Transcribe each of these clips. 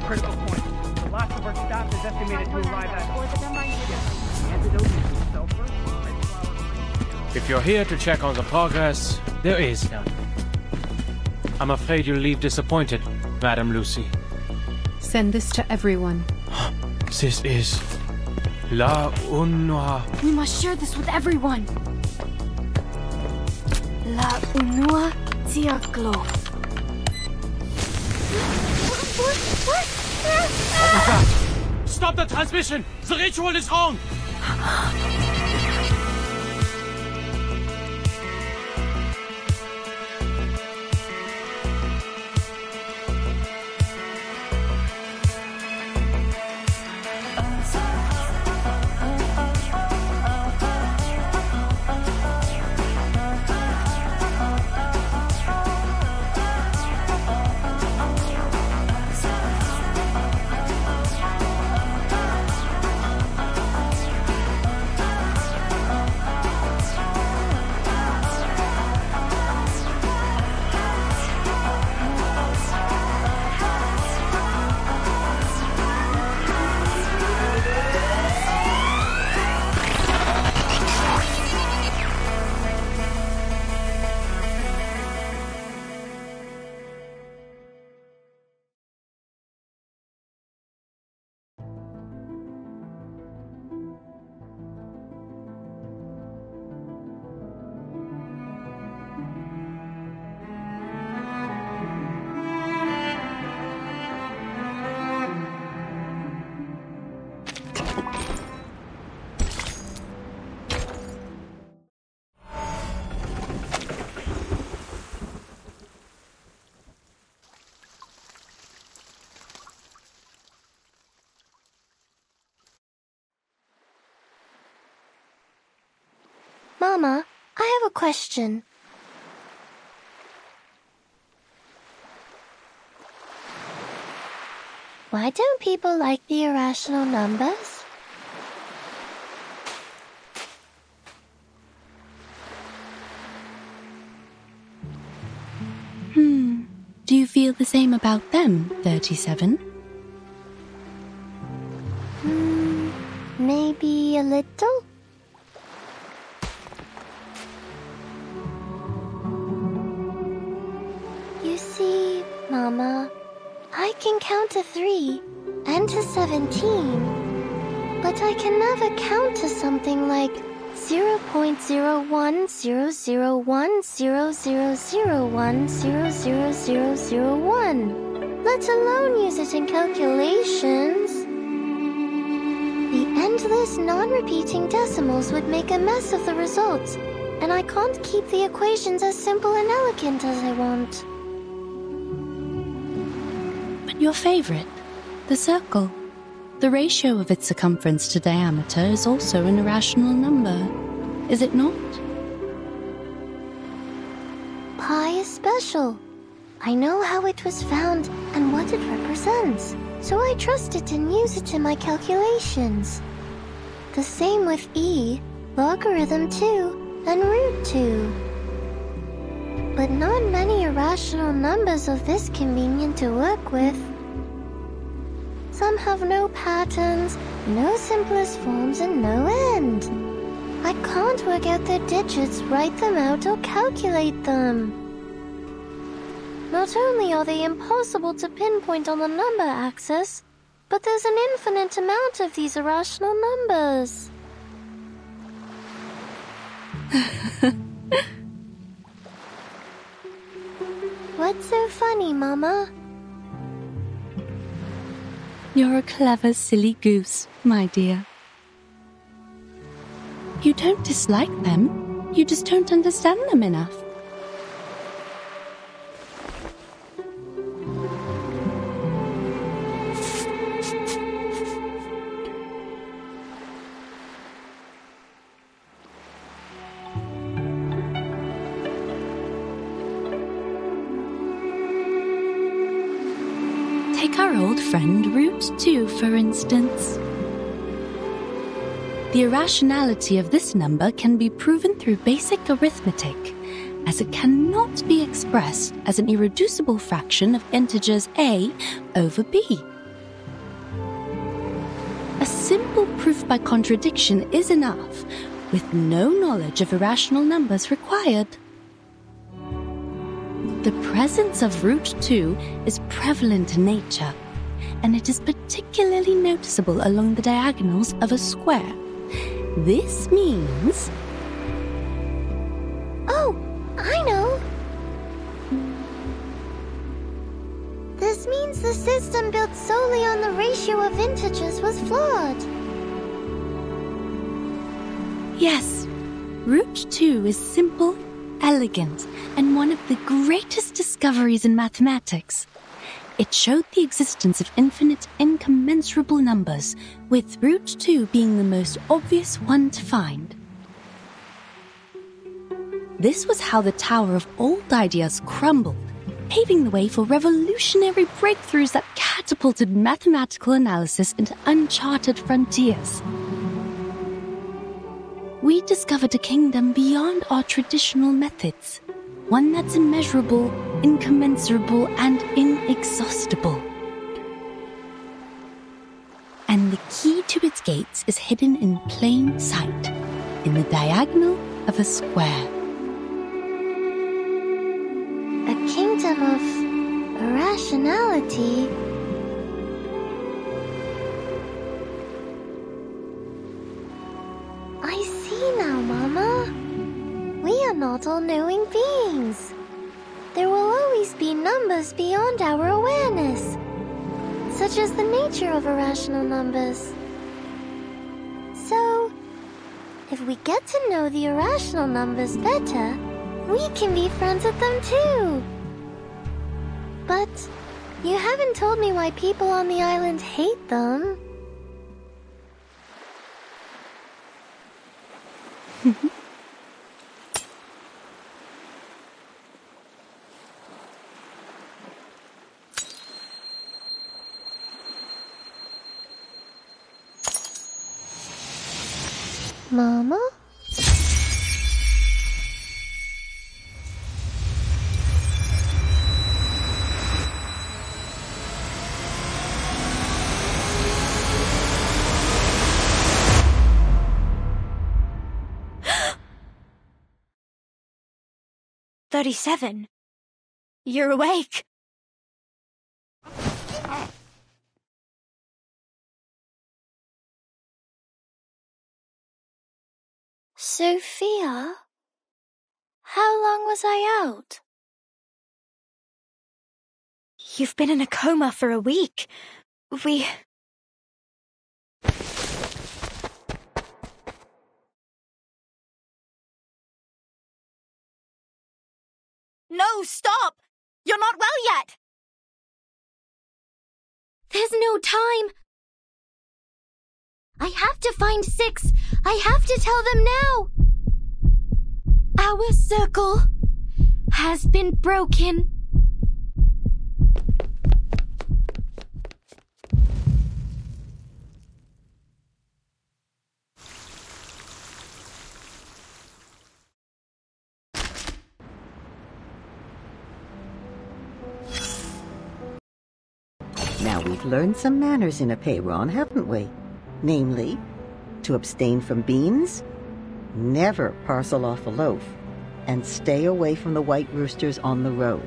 critical point. The last of our staff is estimated to arrive at... The antidote is sulfur, red flower... If you're here to check on the progress, there is none. I'm afraid you'll leave disappointed, Madam Lucy. Send this to everyone. This is... La Unua. We must share this with everyone. La Unua Tiaklo. What? What was that? Stop the transmission! The ritual is wrong! Mama, I have a question. Why don't people like the irrational numbers? Do you feel the same about them, 37? Maybe a little? You see, Mama, I can count to 3 and to 17, but I can never count to something like 0.010001000001, let alone use it in calculations. The endless, non-repeating decimals would make a mess of the results, and I can't keep the equations as simple and elegant as I want. But your favorite, the circle. The ratio of its circumference to diameter is also an irrational number, is it not? Pi is special. I know how it was found and what it represents, so I trust it and use it in my calculations. The same with e, logarithm 2, and root 2. But not many irrational numbers are this convenient to work with. Some have no patterns, no simplest forms, and no end. I can't work out their digits, write them out, or calculate them. Not only are they impossible to pinpoint on the number axis, but there's an infinite amount of these irrational numbers. What's so funny, Mama? You're a clever, silly goose, my dear. You don't dislike them, you just don't understand them enough. Take our old friend root 2, for instance. The irrationality of this number can be proven through basic arithmetic, as it cannot be expressed as an irreducible fraction of integers a over b. simple proof by contradiction is enough, with no knowledge of irrational numbers required. The presence of root 2 is prevalent in nature, and it is particularly noticeable along the diagonals of a square. This means... Oh, I know! This means the system built solely on the ratio of integers was flawed. Yes, root 2 is simple, elegant, and one of the greatest discoveries in mathematics. It showed the existence of infinite, incommensurable numbers, with root 2 being the most obvious one to find. This was how the Tower of Old Ideas crumbled, paving the way for revolutionary breakthroughs that catapulted mathematical analysis into uncharted frontiers. We discovered a kingdom beyond our traditional methods, one that's immeasurable, incommensurable, and inexhaustible. And the key to its gates is hidden in plain sight, in the diagonal of a square. A kingdom of irrationality. I see now, Mama. We are not all-knowing beings. There will always be numbers beyond our awareness, such as the nature of irrational numbers. So, if we get to know the irrational numbers better, we can be friends with them too. But you haven't told me why people on the island hate them. Mama? "37. You're awake." Sophia? How long was I out? You've been in a coma for a week. No, stop! You're not well yet! There's no time. I have to find 6. I have to tell them now. Our circle has been broken. Now we've learned some manners in a Peyron, haven't we? Namely, to abstain from beans, never parcel off a loaf, and stay away from the white roosters on the road.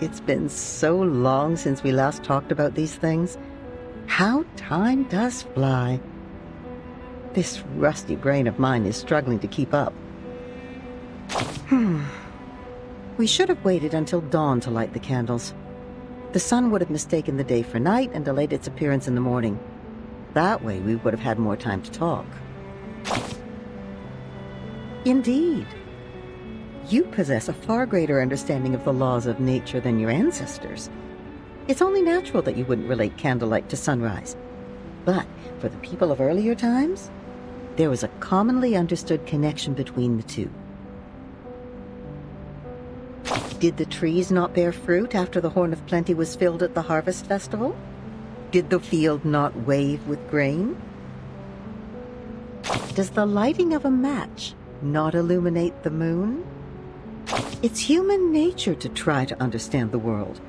It's been so long since we last talked about these things. How time does fly. This rusty brain of mine is struggling to keep up. We should have waited until dawn to light the candles. The sun would have mistaken the day for night and delayed its appearance in the morning. That way we would have had more time to talk. Indeed. You possess a far greater understanding of the laws of nature than your ancestors. It's only natural that you wouldn't relate candlelight to sunrise. But for the people of earlier times, there was a commonly understood connection between the two. Did the trees not bear fruit after the Horn of Plenty was filled at the harvest festival? Did the field not wave with grain? Does the lighting of a match not illuminate the moon? It's human nature to try to understand the world.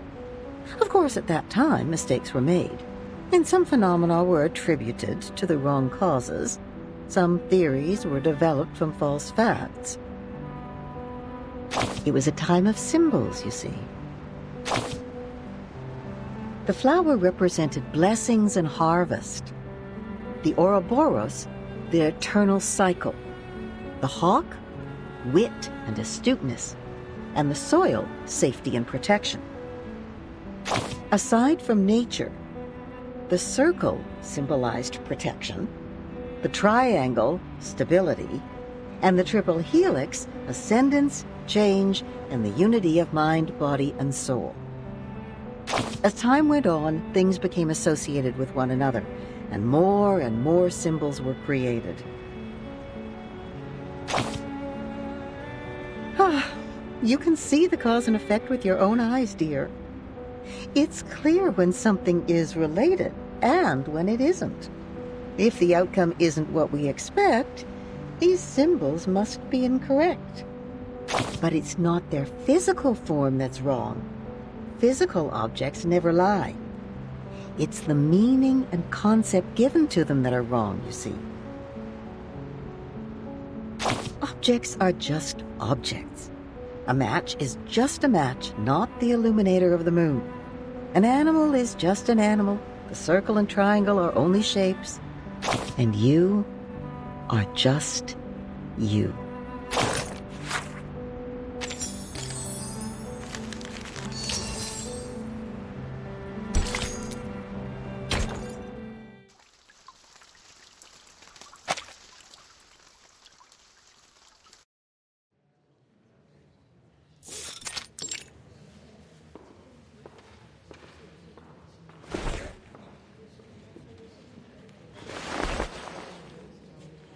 Of course, at that time, mistakes were made. And some phenomena were attributed to the wrong causes. Some theories were developed from false facts. It was a time of symbols, you see. The flower represented blessings and harvest. The Ouroboros, the eternal cycle. The hawk, wit and astuteness. And the soil, safety and protection. Aside from nature, the circle symbolized protection, the triangle, stability, and the triple helix, ascendance, change, and the unity of mind, body, and soul. As time went on, things became associated with one another, and more symbols were created. You can see the cause and effect with your own eyes, dear. It's clear when something is related and when it isn't. If the outcome isn't what we expect, these symbols must be incorrect. But it's not their physical form that's wrong. Physical objects never lie. It's the meaning and concept given to them that are wrong, you see. Objects are just objects. A match is just a match, not the illuminator of the moon. An animal is just an animal. The circle and triangle are only shapes. And you are just you.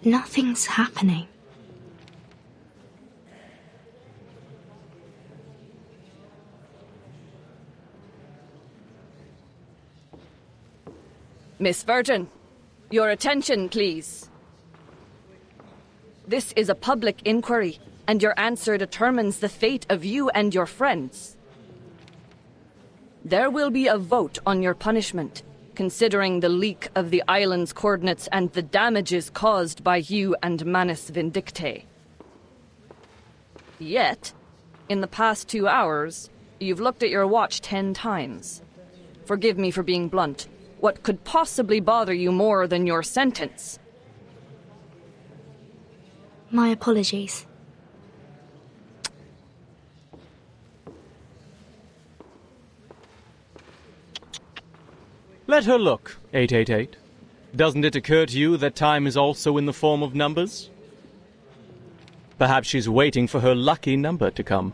Nothing's happening. Miss Virgin, your attention, please. This is a public inquiry, and your answer determines the fate of you and your friends. There will be a vote on your punishment, considering the leak of the island's coordinates and the damages caused by you and Manus Vindictae. Yet, in the past 2 hours, you've looked at your watch 10 times. Forgive me for being blunt. What could possibly bother you more than your sentence? My apologies. Let her look, 888. Doesn't it occur to you that time is also in the form of numbers? Perhaps she's waiting for her lucky number to come.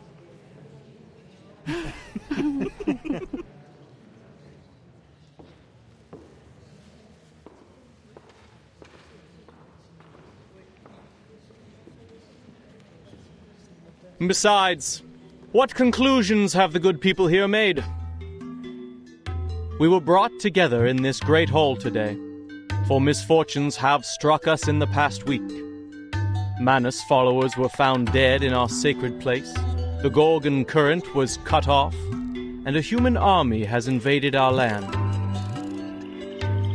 Besides, what conclusions have the good people here made? We were brought together in this great hall today, for misfortunes have struck us in the past week. Manus followers were found dead in our sacred place, the Gorgon current was cut off, and a human army has invaded our land.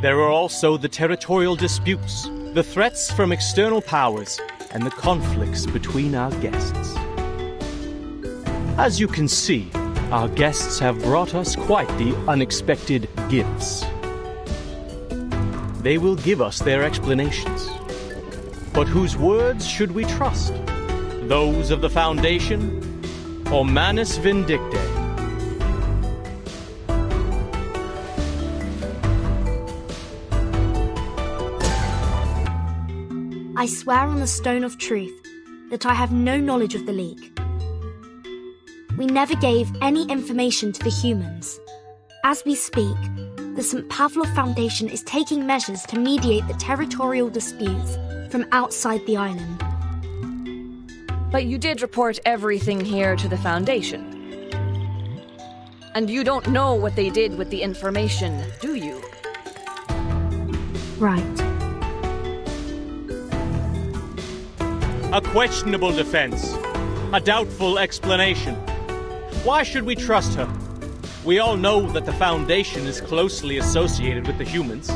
There are also the territorial disputes, the threats from external powers, and the conflicts between our guests. As you can see, our guests have brought us quite the unexpected gifts. They will give us their explanations. But whose words should we trust? Those of the Foundation or Manus Vindictae? I swear on the Stone of Truth that I have no knowledge of the leak. We never gave any information to the humans. As we speak, the St. Pavlov Foundation is taking measures to mediate the territorial disputes from outside the island. But you did report everything here to the Foundation. And you don't know what they did with the information, do you? Right. A questionable defense. A doubtful explanation. Why should we trust her? We all know that the Foundation is closely associated with the humans.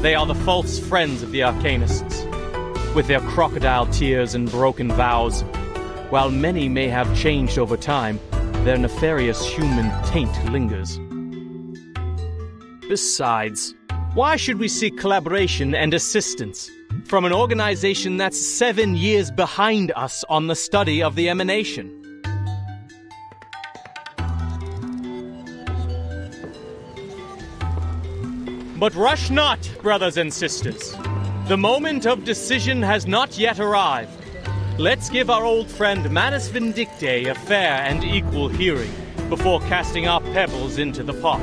They are the false friends of the Arcanists, with their crocodile tears and broken vows. While many may have changed over time, their nefarious human taint lingers. Besides, why should we seek collaboration and assistance from an organization that's 7 years behind us on the study of the emanation? But rush not, brothers and sisters. The moment of decision has not yet arrived. Let's give our old friend Manus Vindicte a fair and equal hearing before casting our pebbles into the pot.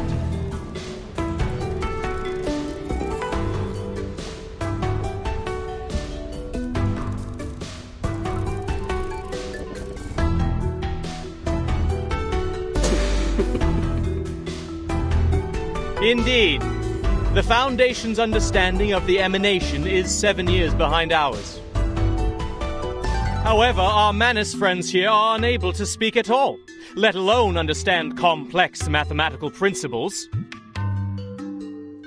Indeed. The Foundation's understanding of the emanation is 7 years behind ours. However, our Manus friends here are unable to speak at all, let alone understand complex mathematical principles.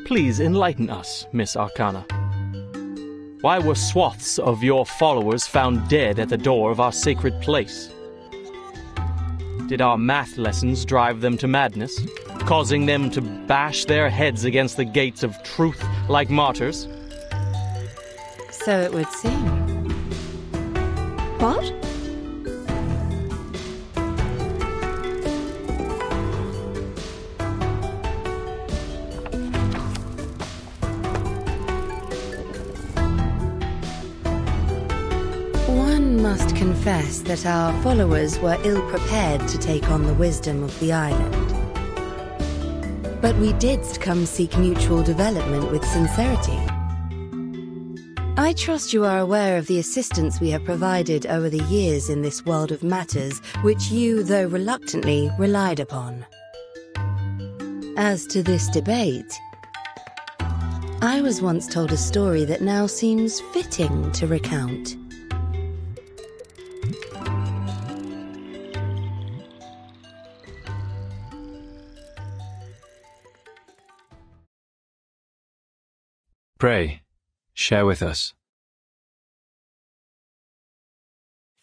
Please enlighten us, Miss Arcana. Why were swaths of your followers found dead at the door of our sacred place? Did our math lessons drive them to madness, causing them to bash their heads against the gates of truth like martyrs? So it would seem. What? One must confess that our followers were ill-prepared to take on the wisdom of the island. But we did come seek mutual development with sincerity. I trust you are aware of the assistance we have provided over the years in this world of matters, which you, though reluctantly, relied upon. As to this debate, I was once told a story that now seems fitting to recount. Pray, share with us.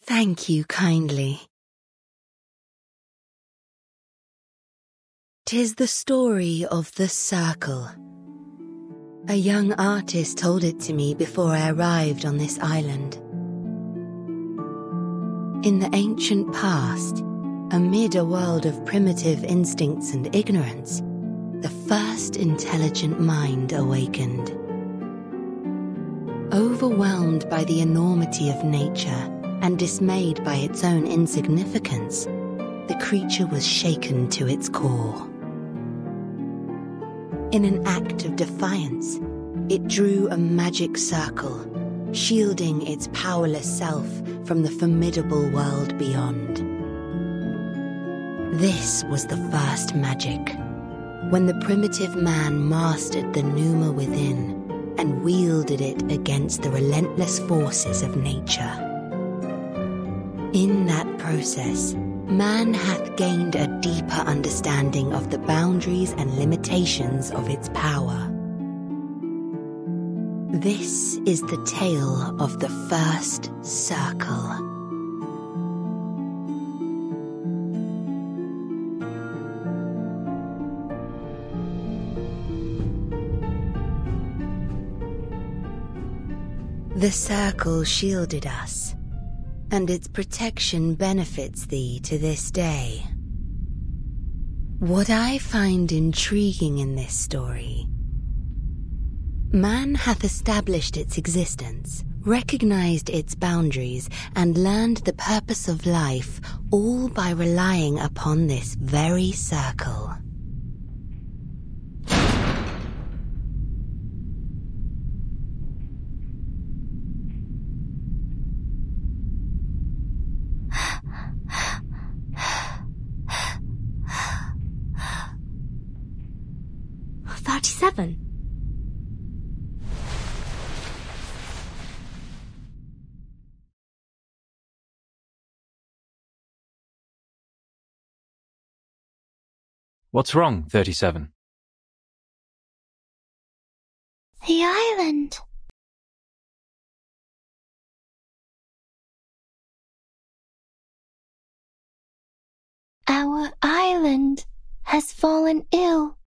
Thank you kindly. 'Tis the story of the Circle. A young artist told it to me before I arrived on this island. In the ancient past, amid a world of primitive instincts and ignorance, the first intelligent mind awakened. Overwhelmed by the enormity of nature and dismayed by its own insignificance, the creature was shaken to its core. In an act of defiance, it drew a magic circle, shielding its powerless self from the formidable world beyond. This was the first magic, when the primitive man mastered the pneuma within and wielded it against the relentless forces of nature. In that process, man hath gained a deeper understanding of the boundaries and limitations of its power. This is the tale of the first circle. The circle shielded us, and its protection benefits thee to this day. What I find intriguing in this story: man hath established its existence, recognized its boundaries, and learned the purpose of life, all by relying upon this very circle. Seven. What's wrong, 37? The island. Our island has fallen ill.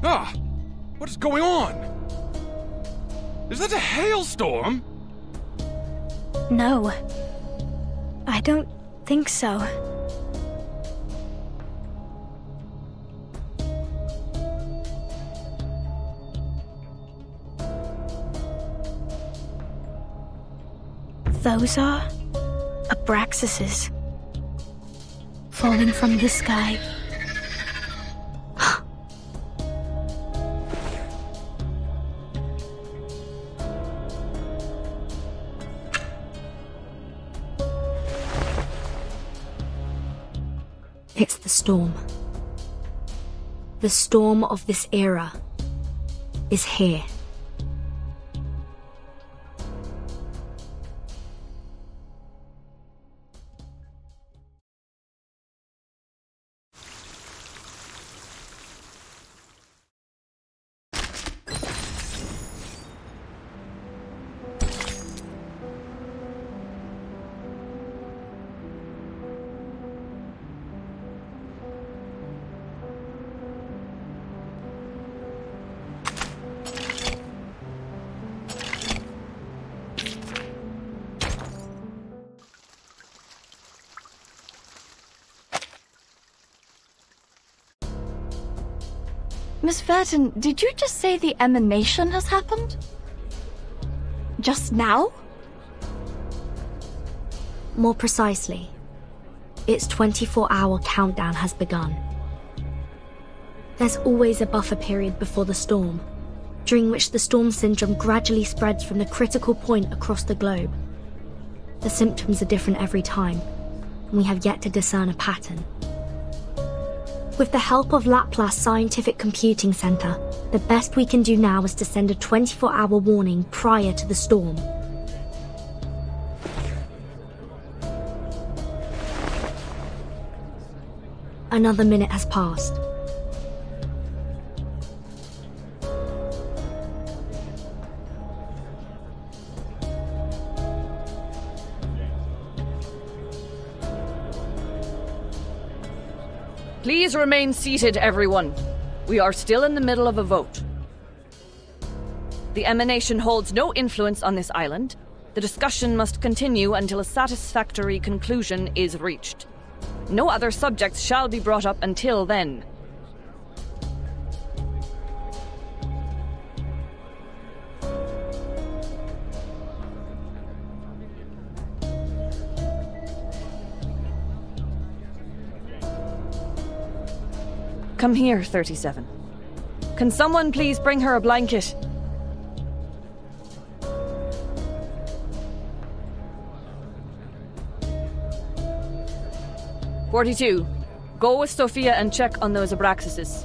Ah! What is going on? Is that a hailstorm? No. I don't think so. Those are Abraxases falling from the sky. It's the storm. The storm of this era is here. Miss Verton, did you just say the emanation has happened? Just now? More precisely, its 24-hour countdown has begun. There's always a buffer period before the storm, during which the storm syndrome gradually spreads from the critical point across the globe. The symptoms are different every time, and we have yet to discern a pattern. With the help of Laplace Scientific Computing Center, the best we can do now is to send a 24-hour warning prior to the storm. Another minute has passed. Please remain seated, everyone. We are still in the middle of a vote. The emanation holds no influence on this island. The discussion must continue until a satisfactory conclusion is reached. No other subjects shall be brought up until then. Come here, 37. Can someone please bring her a blanket? "42. Go with Sophia and check on those Abraxases.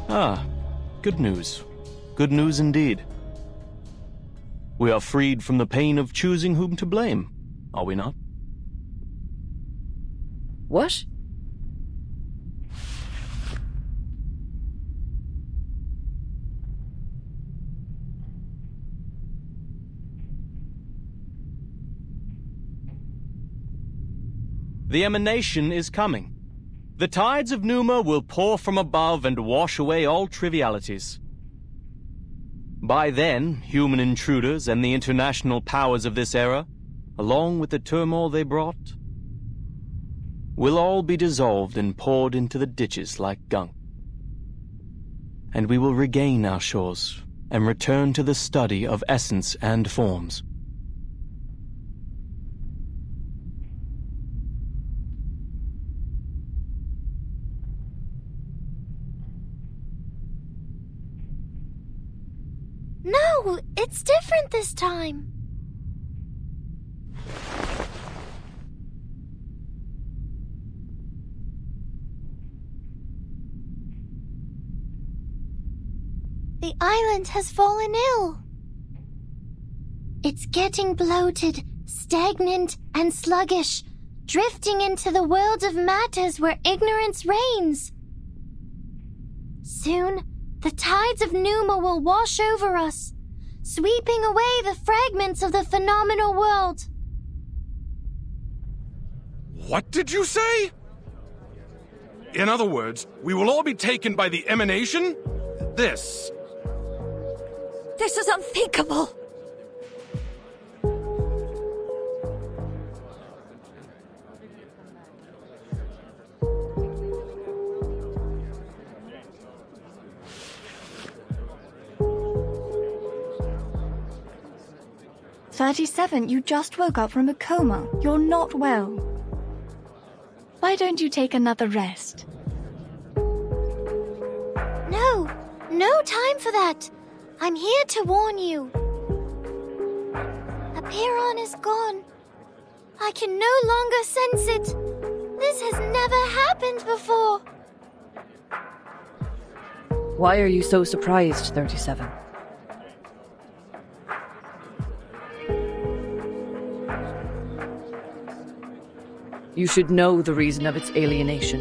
Ah, good news. Good news indeed. We are freed from the pain of choosing whom to blame, are we not? What? The emanation is coming. The tides of Numa will pour from above and wash away all trivialities. By then, human intruders and the international powers of this era, along with the turmoil they brought, will all be dissolved and poured into the ditches like gunk. and we will regain our shores and return to the study of essence and forms. No, it's different this time. The island has fallen ill. It's getting bloated, stagnant, and sluggish, drifting into the world of matters where ignorance reigns. Soon, the tides of Numa will wash over us, sweeping away the fragments of the phenomenal world. What did you say? In other words, we will all be taken by the emanation? This is unthinkable. "37, you just woke up from a coma. You're not well. Why don't you take another rest?" No time for that. I'm here to warn you. Apiron is gone. I can no longer sense it. This has never happened before. Why are you so surprised, 37? You should know the reason of its alienation.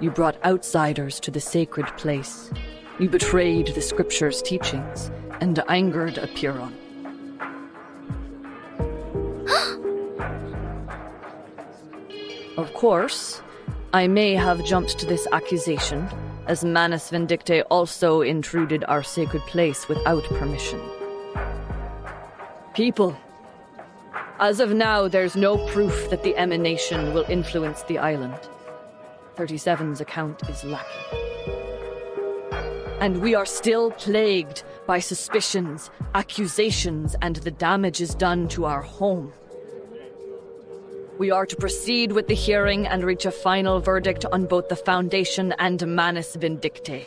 You brought outsiders to the sacred place. You betrayed the scripture's teachings and angered Apiron. Of course, I may have jumped to this accusation, as Manus Vindicte also intruded our sacred place without permission. People, as of now, there's no proof that the emanation will influence the island. 37's account is lacking. And we are still plagued by suspicions, accusations, and the damages done to our home. We are to proceed with the hearing and reach a final verdict on both the Foundation and Manus Vindicte.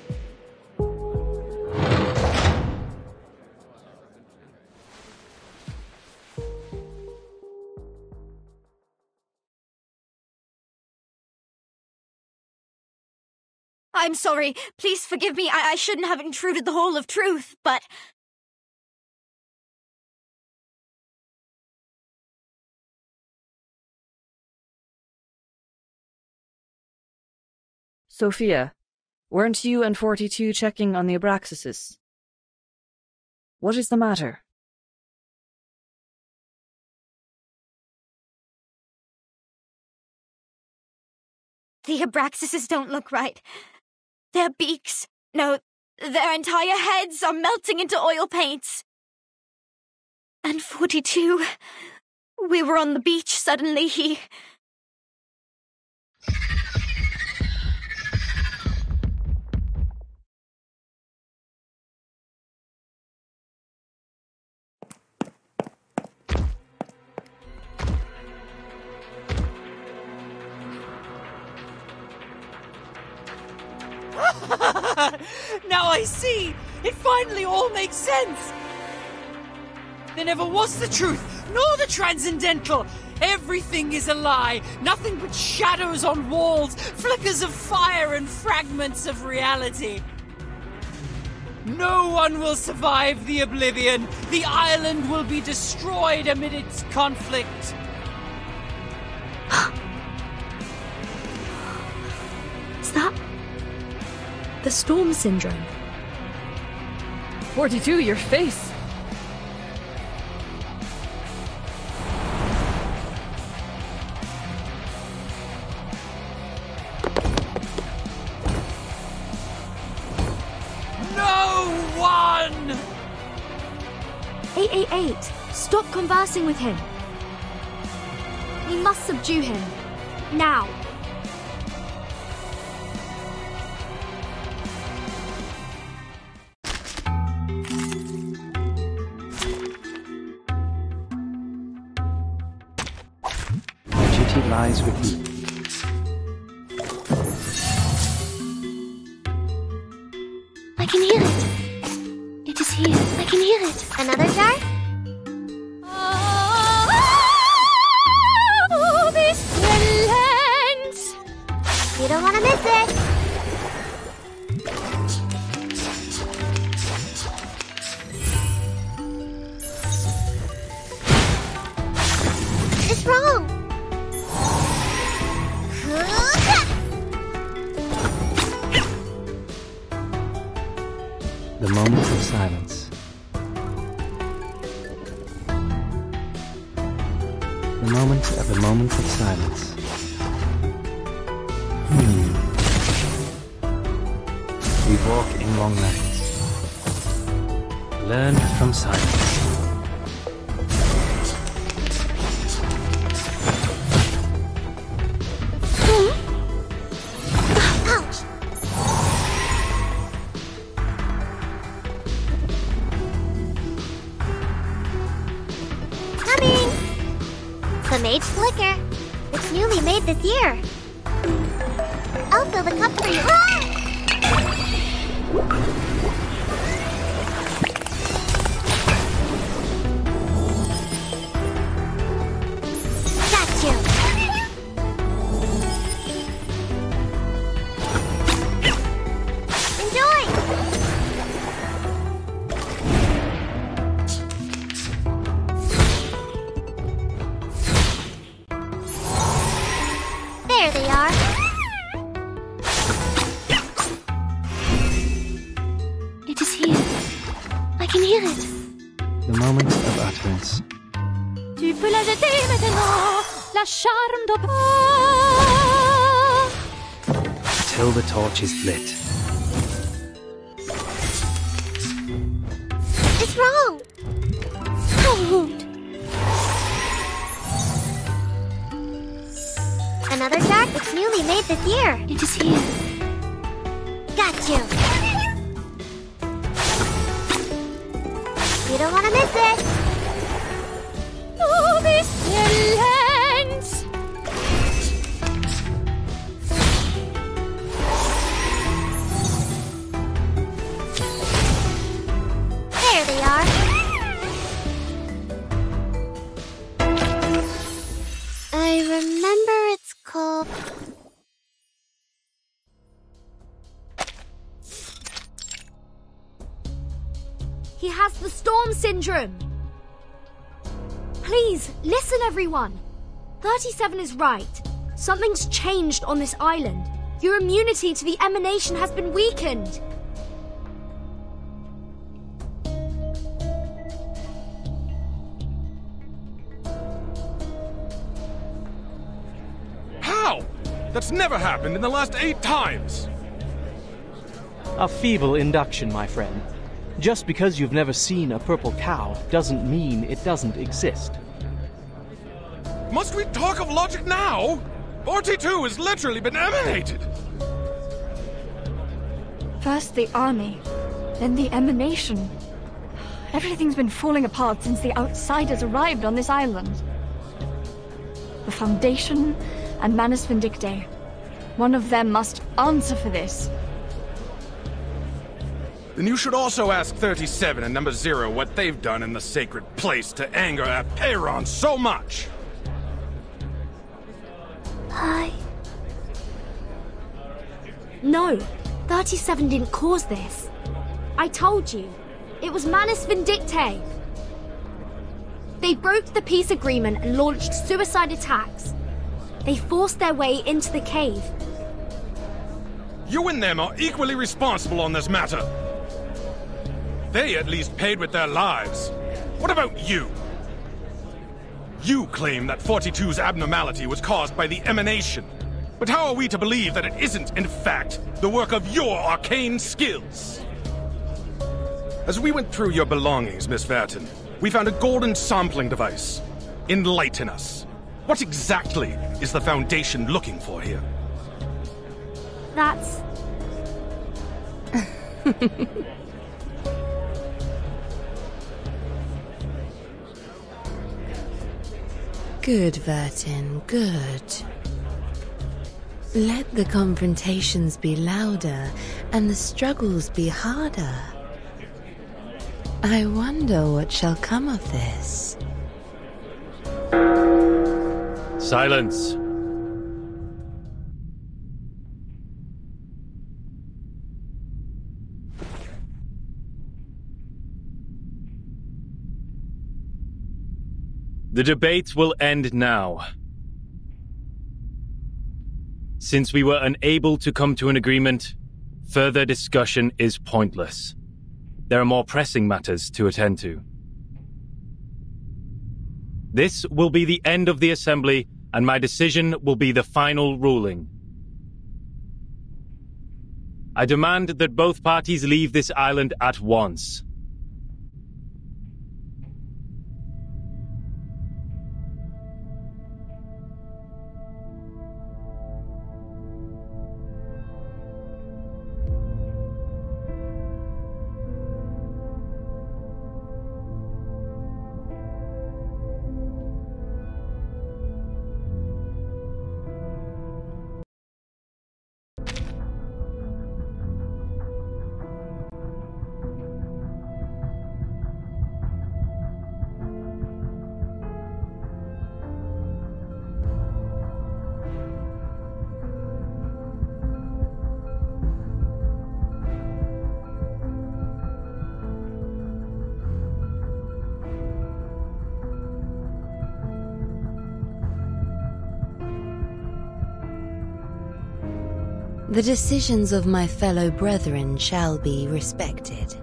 "I'm sorry. Please forgive me. I shouldn't have intruded the Hall of Truth, but..." Sophia, weren't you and 42 checking on the Abraxases? What is the matter? The Abraxases don't look right. Their beaks, no, their entire heads are melting into oil paints. And 42, we were on the beach, suddenly he... Now I see! It finally all makes sense! There never was the truth, nor the transcendental! Everything is a lie! Nothing but shadows on walls, flickers of fire and fragments of reality! No one will survive the oblivion! The island will be destroyed amid its conflict! Is that... the storm syndrome? 42, your face! No one! 888, stop conversing with him. We must subdue him. Now. lies with you. I can hear it. It is here. I can hear it. Another jar? Oh, this talent! You don't want to miss it. It's wrong. The moments of silence. The moments of silence. We walk in long nights. Learn from silence. Ouch! Coming! The Mage Flicker. It's newly made this year. I'll fill the cup for you. Got you. Enjoy! There they are. It is here. I can hear it. The moments of utterance. Tu peux la jeter maintenant, la charme de pas. Till the torch is lit. It's wrong. Don't. Another jar? It's newly made this year. It is here. Got you. You don't want to miss it. Oh, this talent! There they are. I remember it's called... He has the storm syndrome. Please, listen everyone. 37 is right. Something's changed on this island. Your immunity to the emanation has been weakened. How? That's never happened in the last 8 times. A feeble induction, my friend. Just because you've never seen a purple cow doesn't mean it doesn't exist. Must we talk of logic now? 42 has literally been emanated. First the army, then the emanation. Everything's been falling apart since the outsiders arrived on this island. The Foundation and Manus Vindictae. One of them must answer for this. Then you should also ask 37 and number 0 what they've done in the sacred place to anger Apeiron so much. Hi. No, 37 didn't cause this. I told you, it was Manus Vindictae. They broke the peace agreement and launched suicide attacks. They forced their way into the cave. You and them are equally responsible on this matter. They at least paid with their lives. What about you? You claim that 42's abnormality was caused by the emanation. But how are we to believe that it isn't, in fact, the work of your arcane skills? As we went through your belongings, Miss Verton, we found a golden sampling device. Enlighten us. What exactly is the Foundation looking for here? That's... Good, Vertin, good. Let the confrontations be louder and the struggles be harder. I wonder what shall come of this. Silence! The debate will end now. Since we were unable to come to an agreement, further discussion is pointless. There are more pressing matters to attend to. This will be the end of the assembly, and my decision will be the final ruling. I demand that both parties leave this island at once. The decisions of my fellow brethren shall be respected.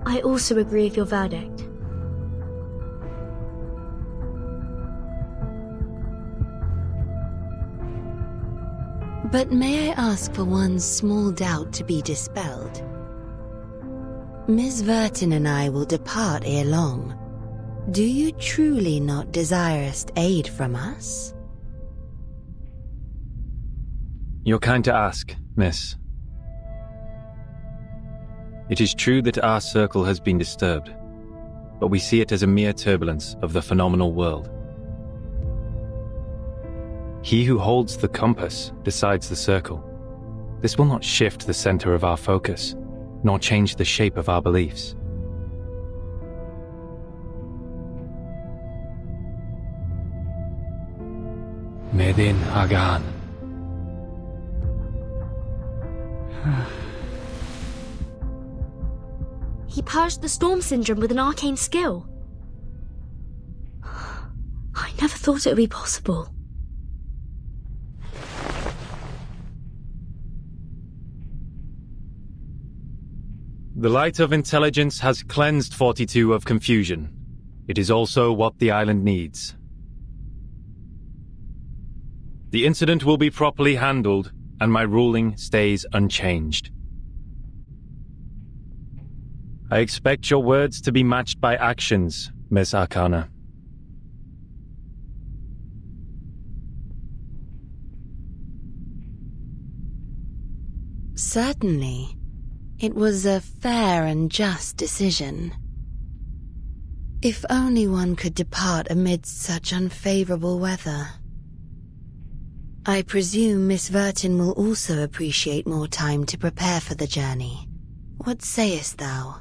I also agree with your verdict. But may I ask for one small doubt to be dispelled? Miss Vertin and I will depart ere long. Do you truly not desirest aid from us? You're kind to ask, miss. It is true that our circle has been disturbed, but we see it as a mere turbulence of the phenomenal world. He who holds the compass decides the circle. This will not shift the center of our focus, nor change the shape of our beliefs. Medin Hagan. He purged the storm syndrome with an arcane skill. I never thought it would be possible. The light of intelligence has cleansed 42 of confusion. It is also what the island needs. The incident will be properly handled, and my ruling stays unchanged. I expect your words to be matched by actions, Miss Arcana. Certainly. It was a fair and just decision. If only one could depart amidst such unfavorable weather. I presume Miss Vertin will also appreciate more time to prepare for the journey. What sayest thou?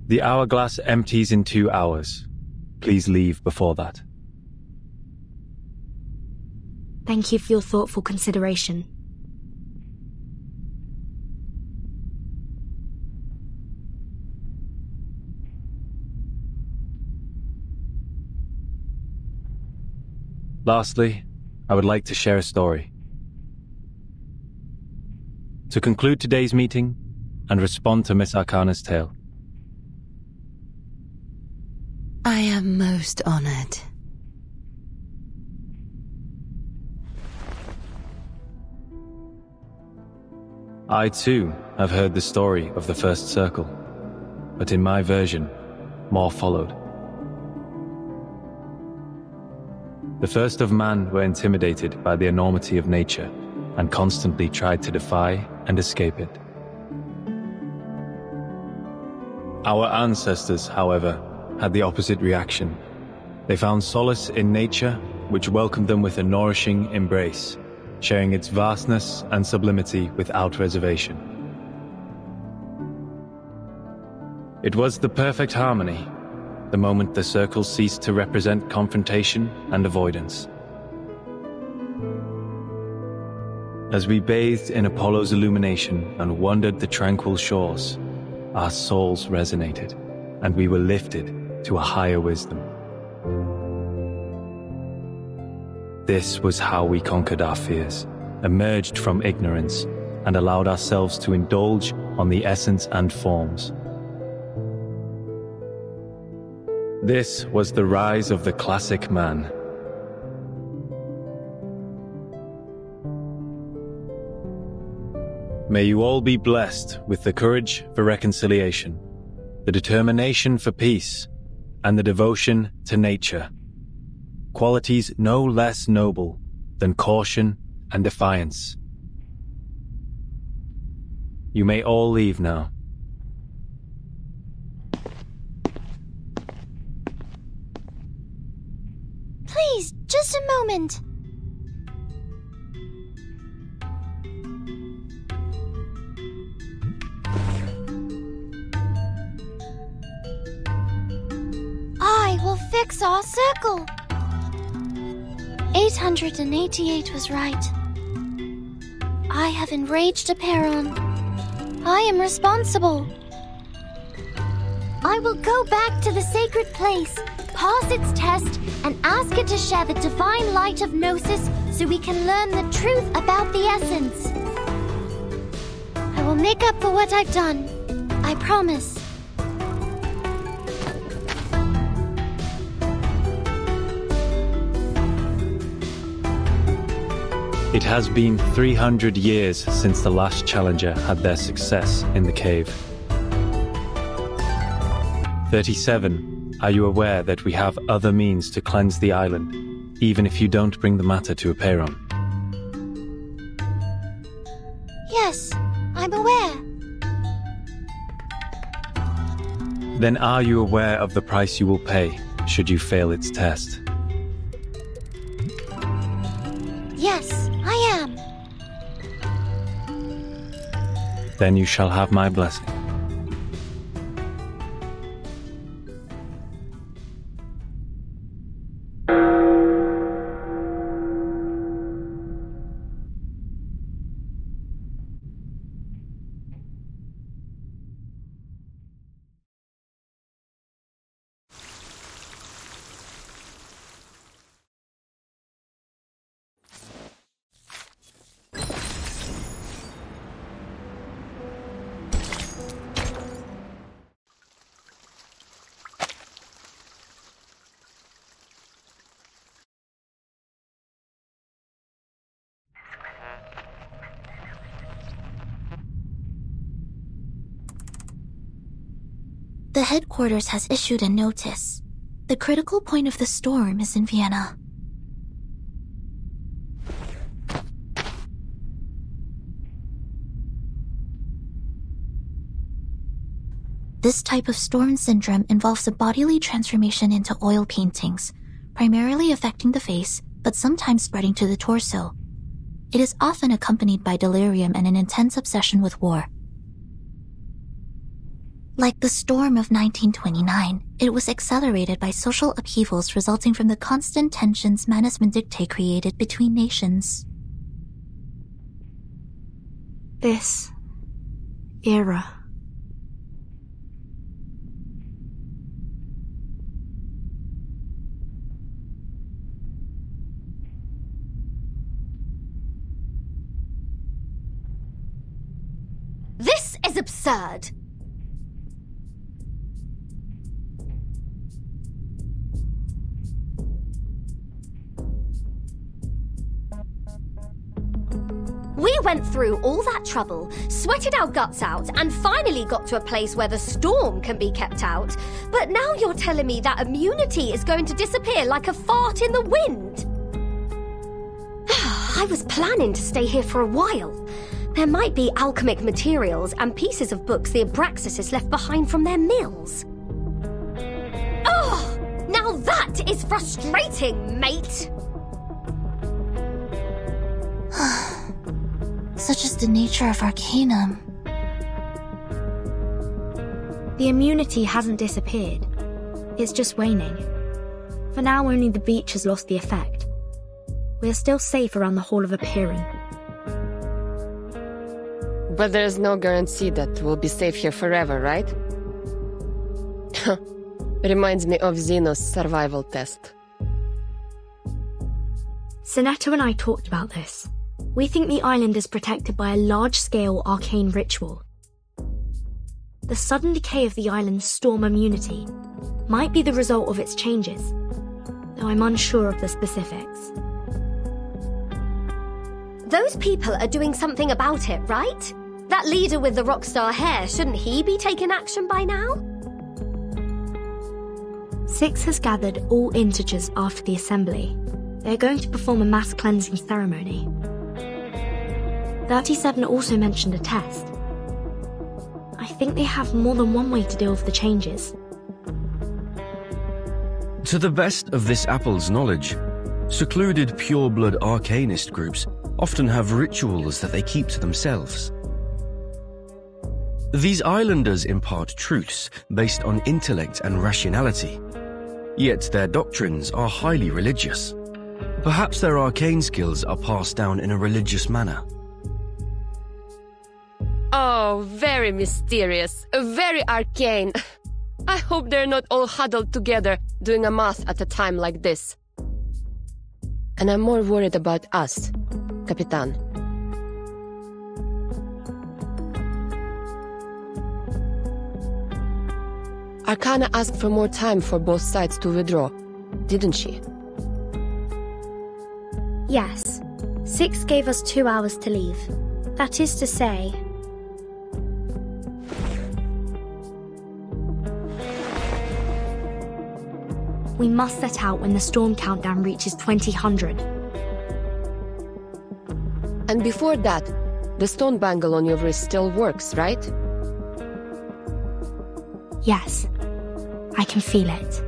The hourglass empties in 2 hours. Please leave before that. Thank you for your thoughtful consideration. Lastly, I would like to share a story. To conclude today's meeting and respond to Miss Arcana's tale. I am most honored. I too have heard the story of the first circle, but in my version, more followed. The first of man were intimidated by the enormity of nature and constantly tried to defy and escape it. Our ancestors, however, had the opposite reaction. They found solace in nature, which welcomed them with a nourishing embrace, sharing its vastness and sublimity without reservation. It was the perfect harmony, the moment the circle ceased to represent confrontation and avoidance. As we bathed in Apollo's illumination and wandered the tranquil shores, our souls resonated, and we were lifted to a higher wisdom. This was how we conquered our fears, emerged from ignorance, and allowed ourselves to indulge on the essence and forms. This was the rise of the classic man. May you all be blessed with the courage for reconciliation, the determination for peace, and the devotion to nature. Qualities no less noble than caution and defiance. You may all leave now. Please, just a moment. I will fix our circle. 888 was right. I have enraged Aperon. I am responsible. I will go back to the sacred place, pass its test, and ask it to share the divine light of Gnosis so we can learn the truth about the essence. I will make up for what I've done. I promise. It has been 300 years since the last challenger had their success in the cave. 37, are you aware that we have other means to cleanse the island, even if you don't bring the matter to Aperon? Yes, I'm aware. Then are you aware of the price you will pay, should you fail its test? Yes, I am. Then you shall have my blessing. The headquarters has issued a notice. The critical point of the storm is in Vienna. This type of storm syndrome involves a bodily transformation into oil paintings, primarily affecting the face, but sometimes spreading to the torso. It is often accompanied by delirium and an intense obsession with war. Like the storm of 1929, it was accelerated by social upheavals resulting from the constant tensions Manus Vindictae created between nations. This era. This is absurd. We went through all that trouble, sweated our guts out, and finally got to a place where the storm can be kept out. But now you're telling me that immunity is going to disappear like a fart in the wind. I was planning to stay here for a while. There might be alchemic materials and pieces of books the Abraxas left behind from their mills. Oh, now that is frustrating, mate! Such is the nature of Arcanum. The immunity hasn't disappeared. It's just waning. For now, only the beach has lost the effect. We're still safe around the Hall of Apeiron. But there's no guarantee that we'll be safe here forever, right? Reminds me of Xeno's survival test. Sinetto and I talked about this. We think the island is protected by a large-scale arcane ritual. The sudden decay of the island's storm immunity might be the result of its changes, though I'm unsure of the specifics. Those people are doing something about it, right? That leader with the rockstar hair, shouldn't he be taking action by now? Six has gathered all integers after the assembly. They're going to perform a mass cleansing ceremony. 37 also mentioned a test. I think they have more than one way to deal with the changes. To the best of this apple's knowledge, secluded pure-blood arcanist groups often have rituals that they keep to themselves. These islanders impart truths based on intellect and rationality, yet their doctrines are highly religious. Perhaps their arcane skills are passed down in a religious manner. Oh, very mysterious, very arcane. I hope they're not all huddled together doing a math at a time like this. And I'm more worried about us, Capitan. Arcana asked for more time for both sides to withdraw, didn't she? Yes. Six gave us 2 hours to leave. That is to say... we must set out when the storm countdown reaches 2000. And before that, the stone bangle on your wrist still works, right? Yes. I can feel it.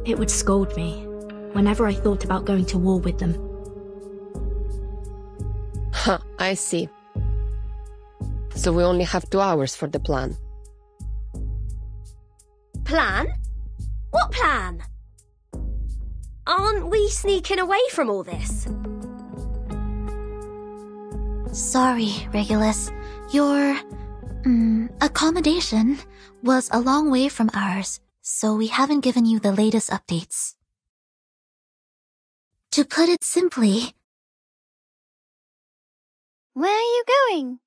It would scold me whenever I thought about going to war with them. Huh, I see. So we only have 2 hours for the plan. Plan? What plan? Aren't we sneaking away from all this? Sorry, Regulus. Your accommodation was a long way from ours, so we haven't given you the latest updates. To put it simply... Where are you going?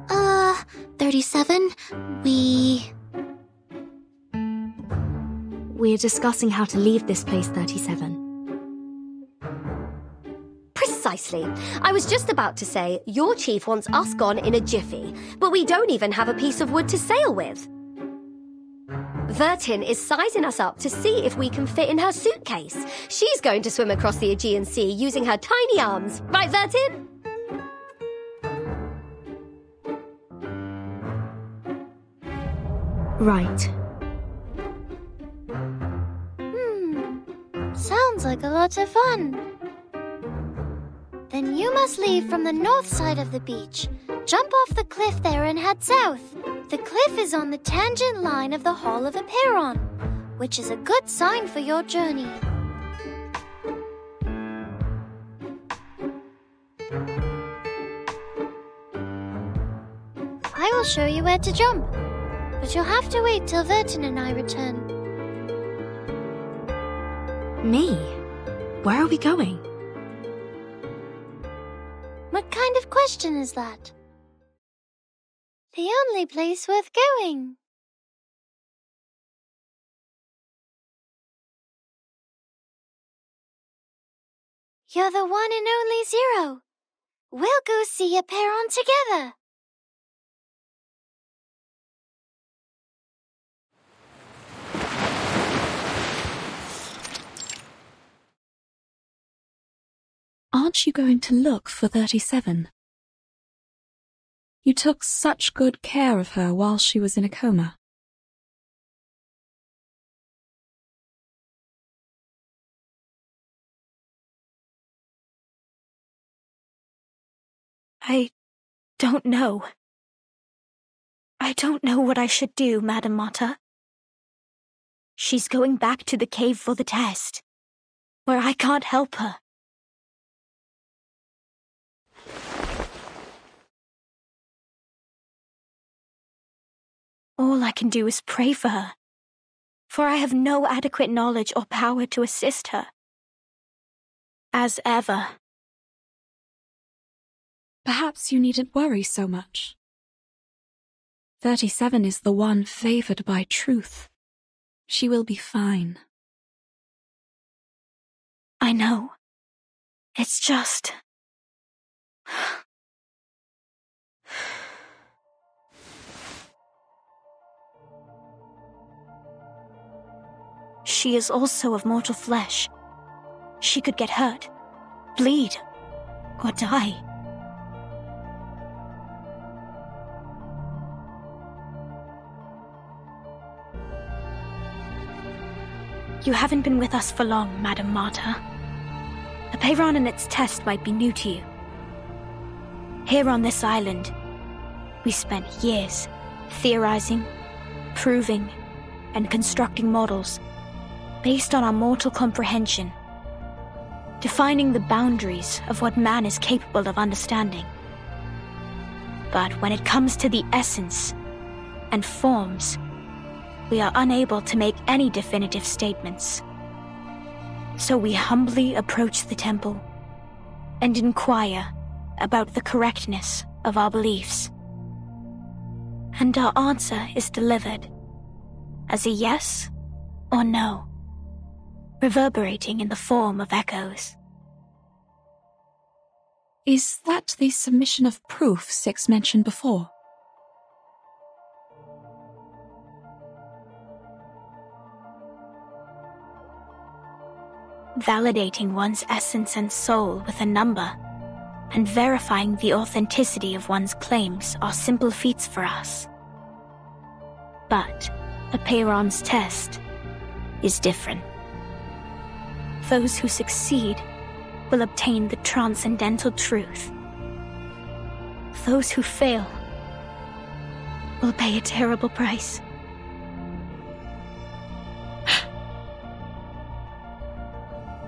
Uh, 37, We're discussing how to leave this place, 37. Precisely. I was just about to say, your chief wants us gone in a jiffy, but we don't even have a piece of wood to sail with. Vertin is sizing us up to see if we can fit in her suitcase. She's going to swim across the Aegean Sea using her tiny arms. Right, Vertin? Right. Sounds like a lot of fun. Then you must leave from the north side of the beach. Jump off the cliff there and head south. The cliff is on the tangent line of the Hall of Apeiron, which is a good sign for your journey. I will show you where to jump, but you'll have to wait till Vertin and I return. Me? Where are we going? What kind of question is that? The only place worth going. You're the one and only Zero. We'll go see a Peron together. Aren't you going to look for 37? You took such good care of her while she was in a coma. I don't know. I don't know what I should do, Madam Mata. She's going back to the cave for the test, where I can't help her. All I can do is pray for her, for I have no adequate knowledge or power to assist her. As ever. Perhaps you needn't worry so much. 37 is the one favored by truth. She will be fine. I know. It's just... She is also of mortal flesh. She could get hurt, bleed, or die. You haven't been with us for long, Madam Mata. The Peyron and its test might be new to you. Here on this island, we spent years theorizing, proving, and constructing models based on our mortal comprehension, defining the boundaries of what man is capable of understanding. But when it comes to the essence and forms, we are unable to make any definitive statements. So we humbly approach the temple and inquire about the correctness of our beliefs. And our answer is delivered as a yes or no, reverberating in the form of echoes. Is that the submission of proof Six mentioned before? Validating one's essence and soul with a number, and verifying the authenticity of one's claims are simple feats for us. But a Peyron's test is different. Those who succeed will obtain the transcendental truth. Those who fail will pay a terrible price.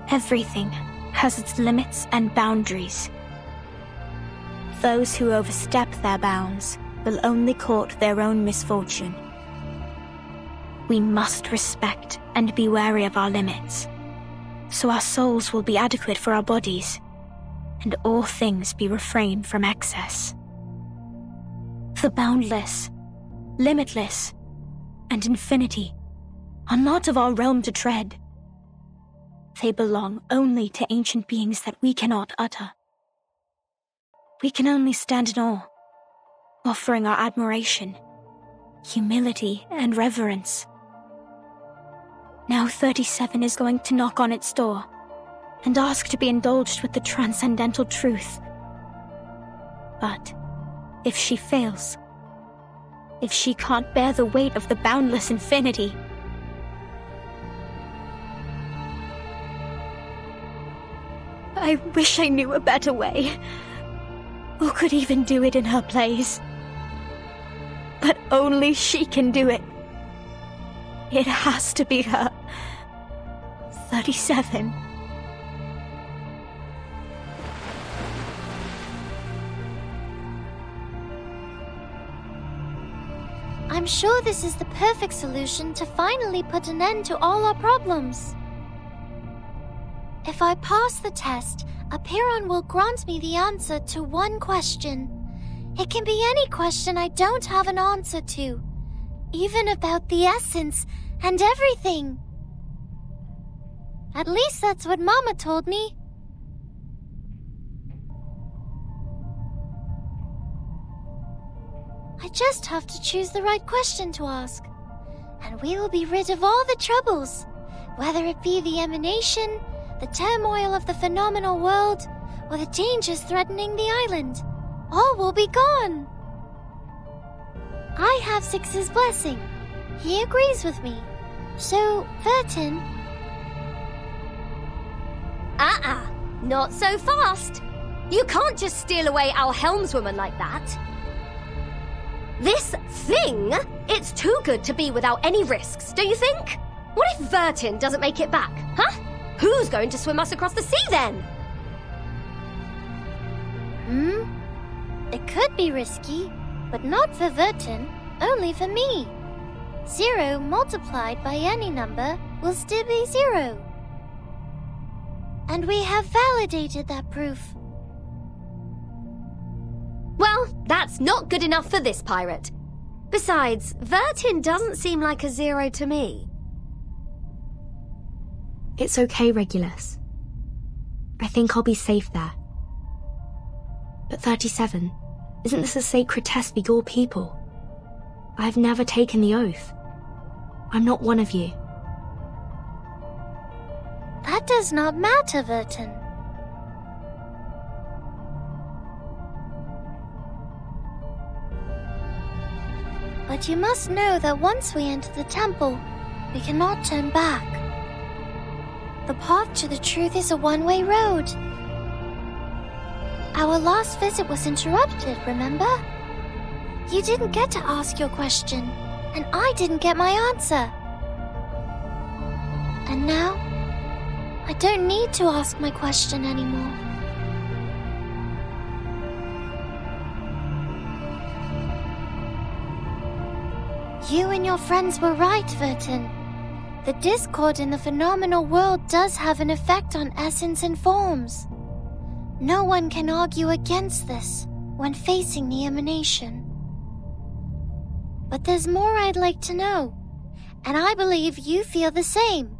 Everything has its limits and boundaries. Those who overstep their bounds will only court their own misfortune. We must respect and be wary of our limits, so our souls will be adequate for our bodies, and all things be refrained from excess. The boundless, limitless, and infinity are not of our realm to tread. They belong only to ancient beings that we cannot utter. We can only stand in awe, offering our admiration, humility, and reverence. Now 37 is going to knock on its door and ask to be indulged with the transcendental truth. But if she fails, if she can't bear the weight of the boundless infinity, I wish I knew a better way, or could even do it in her place. But only she can do it. It has to be her. 37. I'm sure this is the perfect solution to finally put an end to all our problems. If I pass the test, Apiron will grant me the answer to one question. It can be any question I don't have an answer to, even about the essence and everything. At least that's what Mama told me. I just have to choose the right question to ask, and we will be rid of all the troubles, whether it be the emanation, the turmoil of the phenomenal world, or the dangers threatening the island. All will be gone. I have Six's blessing. He agrees with me. So, Vertin... Not so fast. You can't just steal away our helmswoman like that. This thing, it's too good to be without any risks, don't you think? What if Vertin doesn't make it back, huh? Who's going to swim us across the sea then? It could be risky, but not for Vertin, only for me. 0 multiplied by any number will still be 0. And we have validated that proof. Well, that's not good enough for this pirate. Besides, Vertin doesn't seem like a 0 to me. It's okay, Regulus. I think I'll be safe there. But 37, isn't this a sacred test for your people? I've never taken the oath. I'm not one of you. That does not matter, Vertin. But you must know that once we enter the temple, we cannot turn back. The path to the truth is a one-way road. Our last visit was interrupted, remember? You didn't get to ask your question, and I didn't get my answer. And now, I don't need to ask my question anymore. You and your friends were right, Vertin. The discord in the phenomenal world does have an effect on essence and forms. No one can argue against this when facing the emanation. But there's more I'd like to know, and I believe you feel the same.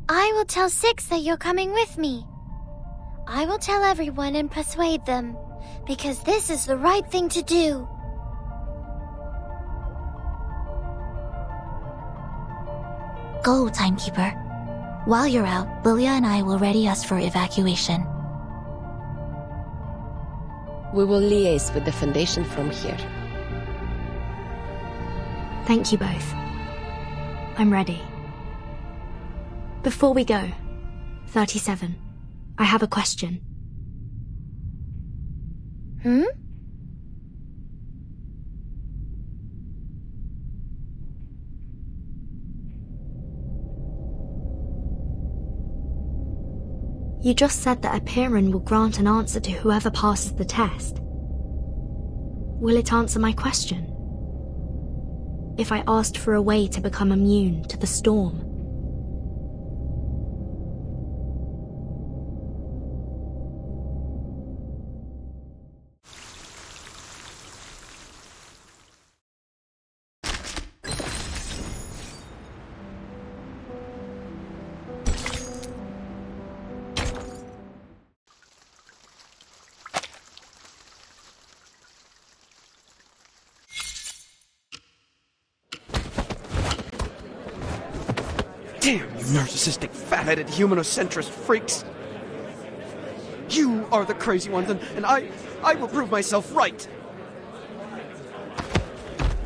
I will tell Six that you're coming with me. I will tell everyone and persuade them, because this is the right thing to do. Go, Timekeeper. While you're out, Lilia and I will ready us for evacuation. We will liaise with the Foundation from here. Thank you both. I'm ready. Before we go, 37, I have a question. You just said that Apiron will grant an answer to whoever passes the test. Will it answer my question? If I asked for a way to become immune to the storm? Damn you narcissistic, fat-headed, humanocentrist freaks! You are the crazy ones, and I will prove myself right!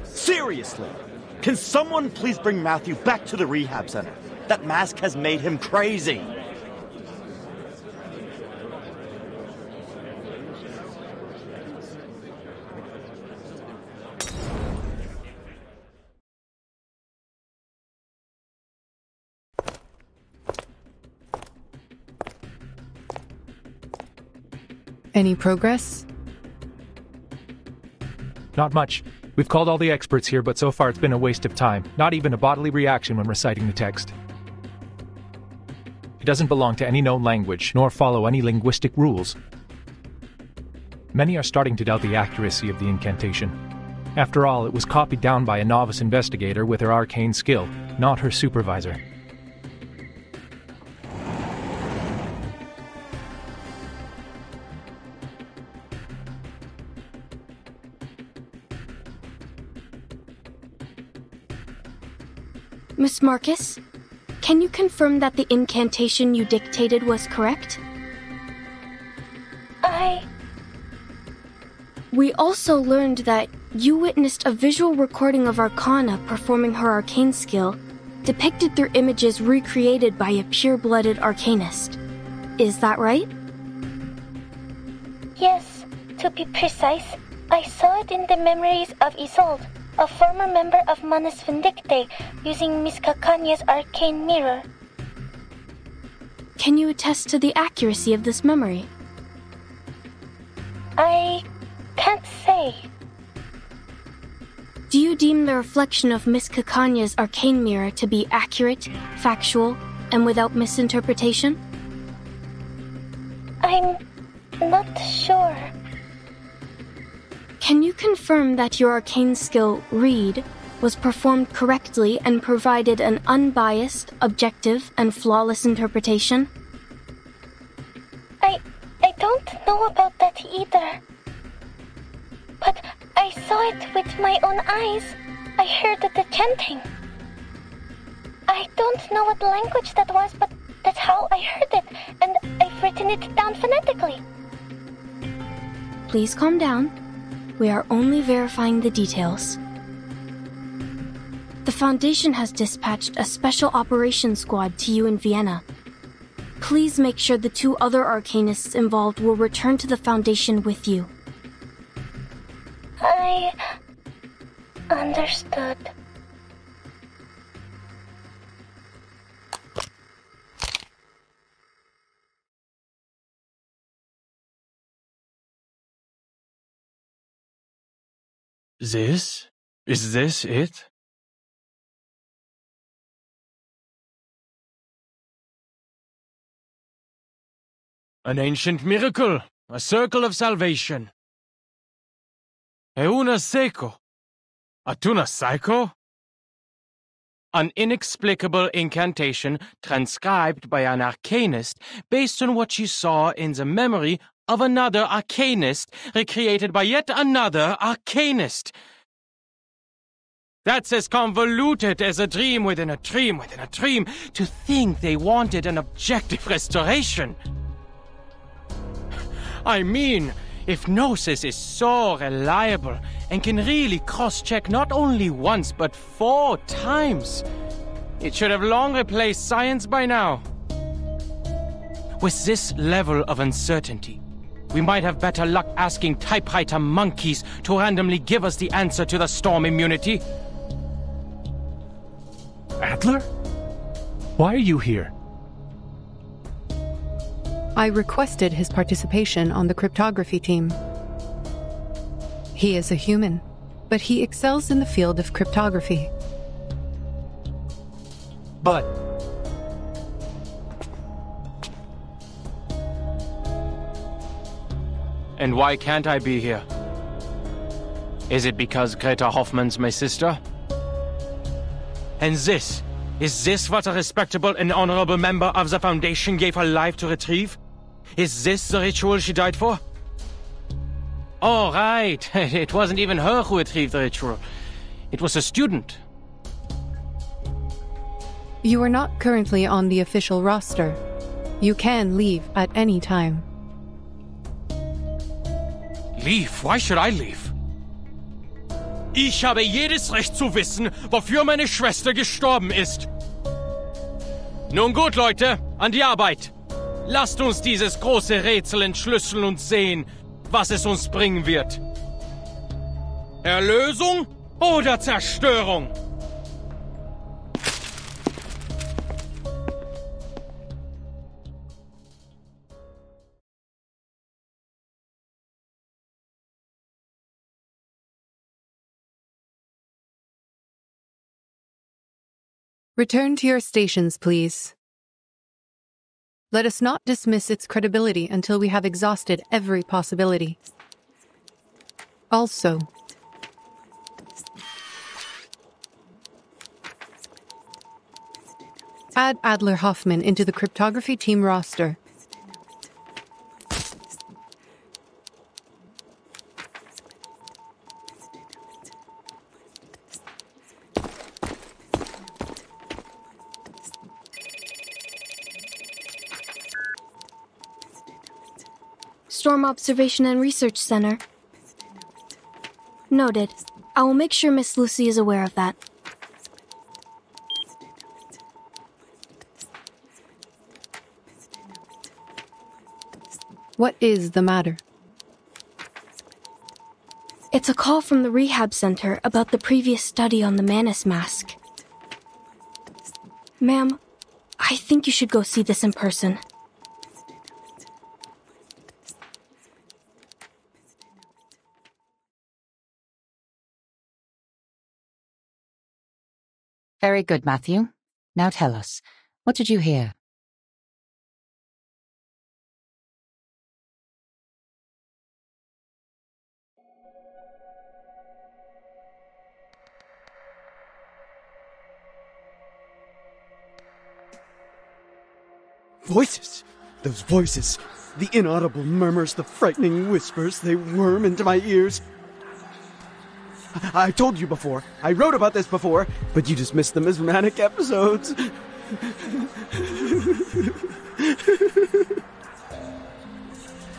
Seriously! Can someone please bring Matthew back to the rehab center? That mask has made him crazy! Any progress? Not much. We've called all the experts here, but so far it's been a waste of time. Not even a bodily reaction when reciting the text. It doesn't belong to any known language, nor follow any linguistic rules. Many are starting to doubt the accuracy of the incantation. After all, it was copied down by a novice investigator with her arcane skill, not her supervisor. Miss Marcus, can you confirm that the incantation you dictated was correct? We also learned that you witnessed a visual recording of Arcana performing her arcane skill, depicted through images recreated by a pure-blooded arcanist. Is that right? Yes, to be precise, I saw it in the memories of Isolde, a former member of Manus Vindicte, using Miss Cacanya's arcane mirror. Can you attest to the accuracy of this memory? I can't say. Do you deem the reflection of Miss Cacanya's arcane mirror to be accurate, factual, and without misinterpretation? I'm not sure. Can you confirm that your arcane skill, Read, was performed correctly and provided an unbiased, objective, and flawless interpretation? I don't know about that either. But I saw it with my own eyes. I heard the chanting. I don't know what language that was, but that's how I heard it, and I've written it down phonetically. Please calm down. We are only verifying the details. The Foundation has dispatched a special operations squad to you in Vienna. Please make sure the 2 other arcanists involved will return to the Foundation with you. I understood. This? Is this it? An ancient miracle, a circle of salvation. Euna seco. Atuna psycho? An inexplicable incantation transcribed by an arcanist based on what she saw in the memory of another arcanist recreated by yet another arcanist. That's as convoluted as a dream within a dream within a dream. To think they wanted an objective restoration. I mean, if Gnosis is so reliable and can really cross-check not only once but 4 times, it should have long replaced science by now. With this level of uncertainty, we might have better luck asking typewriter monkeys to randomly give us the answer to the storm immunity. Adler? Why are you here? I requested his participation on the cryptography team. He is a human, but he excels in the field of cryptography. But... And why can't I be here? Is it because Greta Hoffman's my sister? And is this what a respectable and honorable member of the Foundation gave her life to retrieve? Is this the ritual she died for? Oh, right. It wasn't even her who retrieved the ritual. It was a student. You are not currently on the official roster. You can leave at any time. Leave? Why should I leave? Ich habe jedes Recht zu wissen, wofür meine Schwester gestorben ist. Nun gut, Leute, an die Arbeit. Lasst uns dieses große Rätsel entschlüsseln und sehen, was es uns bringen wird. Erlösung oder Zerstörung? Return to your stations, please. Let us not dismiss its credibility until we have exhausted every possibility. Also, add Adler Hoffman into the cryptography team roster. Storm Observation and Research Center. Noted. I will make sure Miss Lucy is aware of that. What is the matter? It's a call from the rehab center about the previous study on the Manus mask. Ma'am, I think you should go see this in person. Very good, Matthew. Now tell us, what did you hear? Voices! Those voices! The inaudible murmurs, the frightening whispers, they worm into my ears. I told you before. I wrote about this before, but you dismissed them as manic episodes.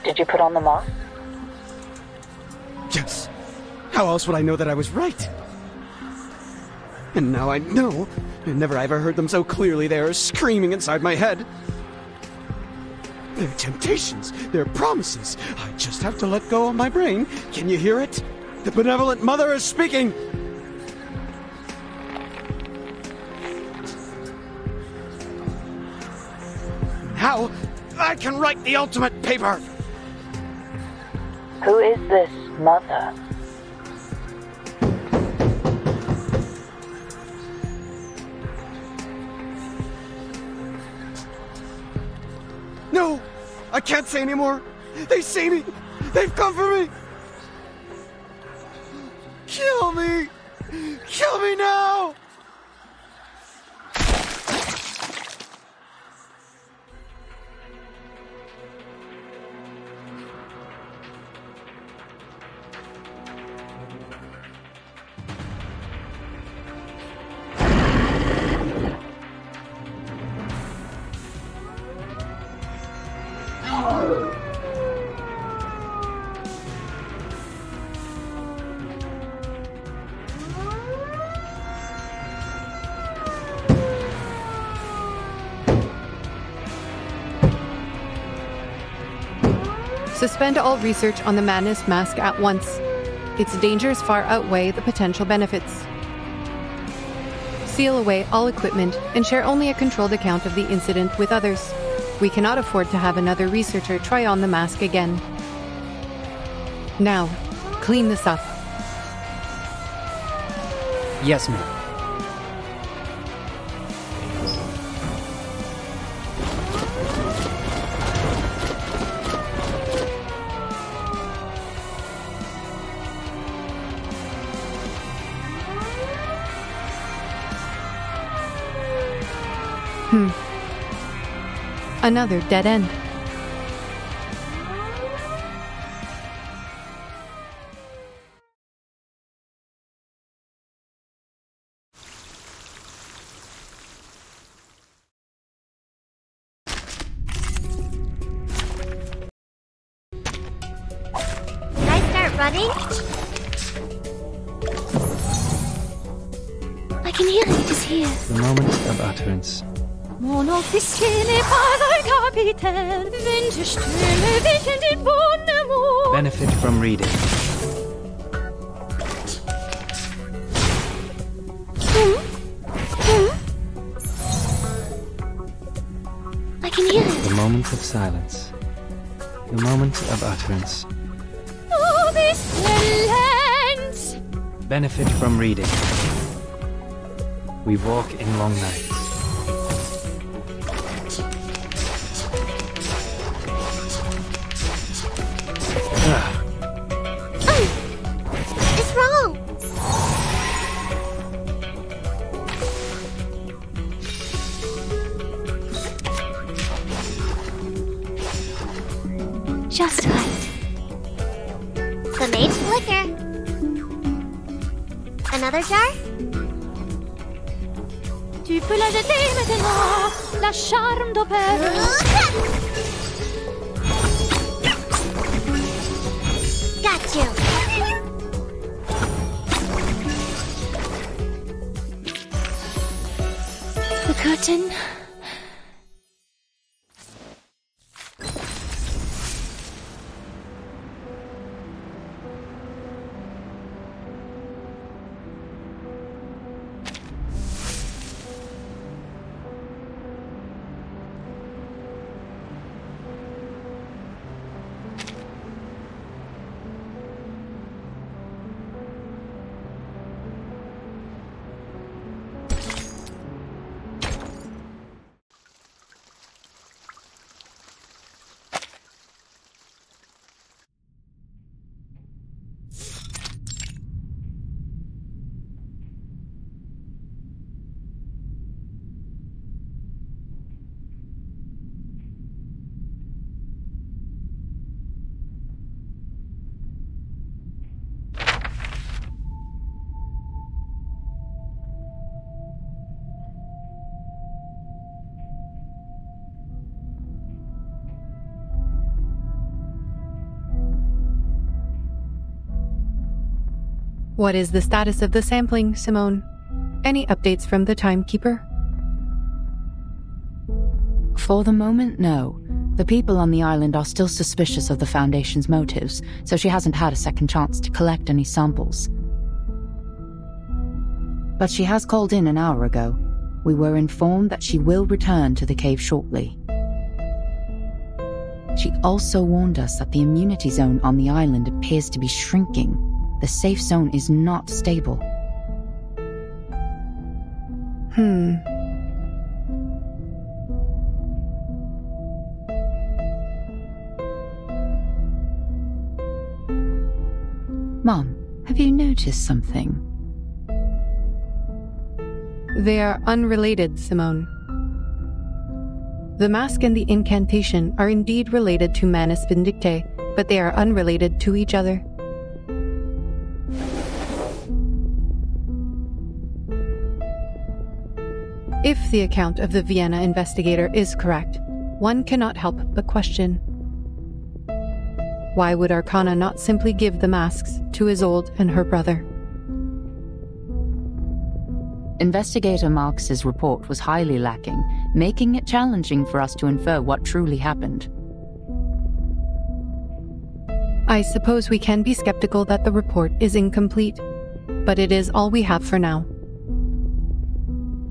Did you put on the mask? Yes. How else would I know that I was right? And now I know. Never have I heard them so clearly. They are screaming inside my head. Their temptations, their promises. I just have to let go of my brain. Can you hear it? The benevolent mother is speaking! Now, I can write the ultimate paper! Who is this mother? No! I can't say anymore! They see me! They've come for me! Kill me! Kill me now! Suspend all research on the Manus mask at once. Its dangers far outweigh the potential benefits. Seal away all equipment and share only a controlled account of the incident with others. We cannot afford to have another researcher try on the mask again. Now, clean this up. Yes, ma'am. Another dead end. Can I start running? I can hear it. It's here. The moment of utterance. Mon officier n'est pas un capitaine, wenn die Stürme wichen den Bonnemond. Benefit from reading. I can hear it. The moment of silence. The moment of utterance. Oh, this silence! Benefit from reading. We walk in long nights. just right. The maid's flicker. Another jar? Tu peux la jeter maintenant, la charme d'opéra. Got you. The curtain. What is the status of the sampling, Simone? Any updates from the timekeeper? For the moment, no. The people on the island are still suspicious of the Foundation's motives, so she hasn't had a second chance to collect any samples. But she has called in an hour ago. We were informed that she will return to the cave shortly. She also warned us that the immunity zone on the island appears to be shrinking. The safe zone is not stable. Mom, have you noticed something? They are unrelated, Simone. The mask and the incantation are indeed related to Manus Vindictae, but they are unrelated to each other. If the account of the Vienna investigator is correct, one cannot help but question. Why would Arcana not simply give the masks to Isolde and her brother? Investigator Marx's report was highly lacking, making it challenging for us to infer what truly happened. I suppose we can be skeptical that the report is incomplete, but it is all we have for now.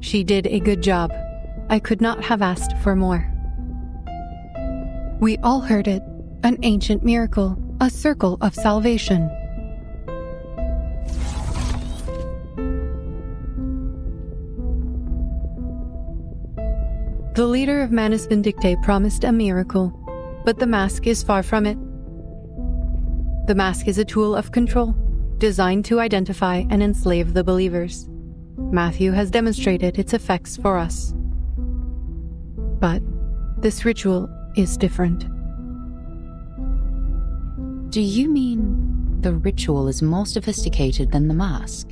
She did a good job. I could not have asked for more. We all heard it. An ancient miracle. A circle of salvation. The leader of Manus Vindictae promised a miracle, but the mask is far from it. The mask is a tool of control, designed to identify and enslave the believers. Matthew has demonstrated its effects for us. But this ritual is different. Do you mean the ritual is more sophisticated than the mask?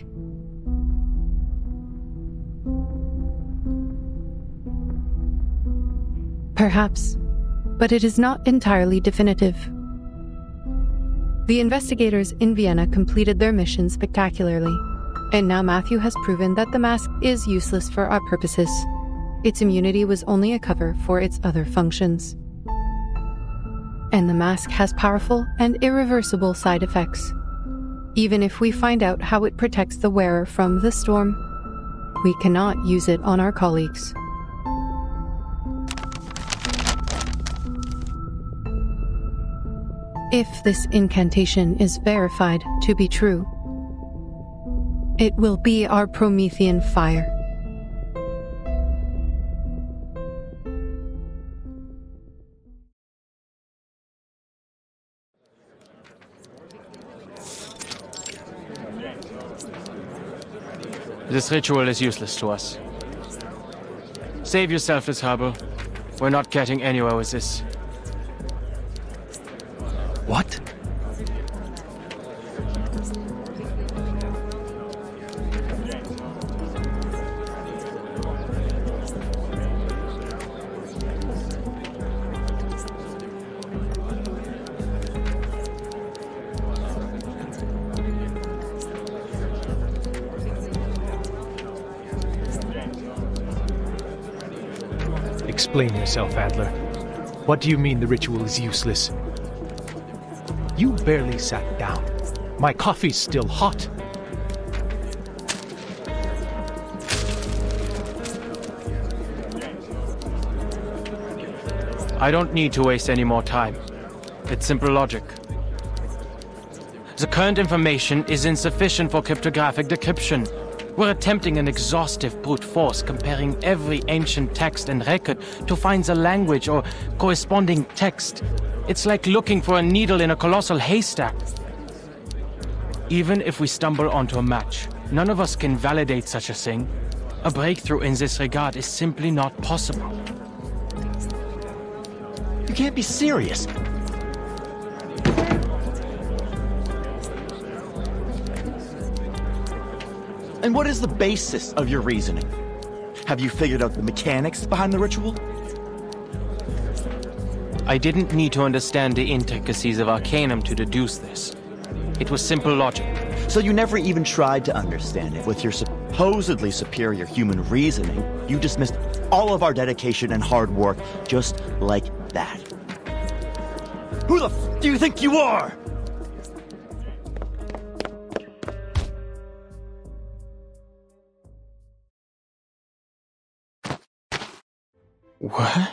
Perhaps, but it is not entirely definitive. The investigators in Vienna completed their mission spectacularly, and now Matthew has proven that the mask is useless for our purposes. Its immunity was only a cover for its other functions. And the mask has powerful and irreversible side effects. Even if we find out how it protects the wearer from the storm, we cannot use it on our colleagues. If this incantation is verified to be true, it will be our Promethean fire. This ritual is useless to us. Save yourself this harbor. We're not getting anywhere with this. What? Explain yourself, Adler. What do you mean the ritual is useless? You barely sat down. My coffee's still hot. I don't need to waste any more time. It's simple logic. The current information is insufficient for cryptographic decryption. We're attempting an exhaustive brute force, comparing every ancient text and record to find the language or corresponding text. It's like looking for a needle in a colossal haystack. Even if we stumble onto a match, none of us can validate such a thing. A breakthrough in this regard is simply not possible. You can't be serious. And what is the basis of your reasoning? Have you figured out the mechanics behind the ritual? I didn't need to understand the intricacies of Arcanum to deduce this. It was simple logic. So you never even tried to understand it with your supposedly superior human reasoning? You dismissed all of our dedication and hard work just like that. Who the f do you think you are? What?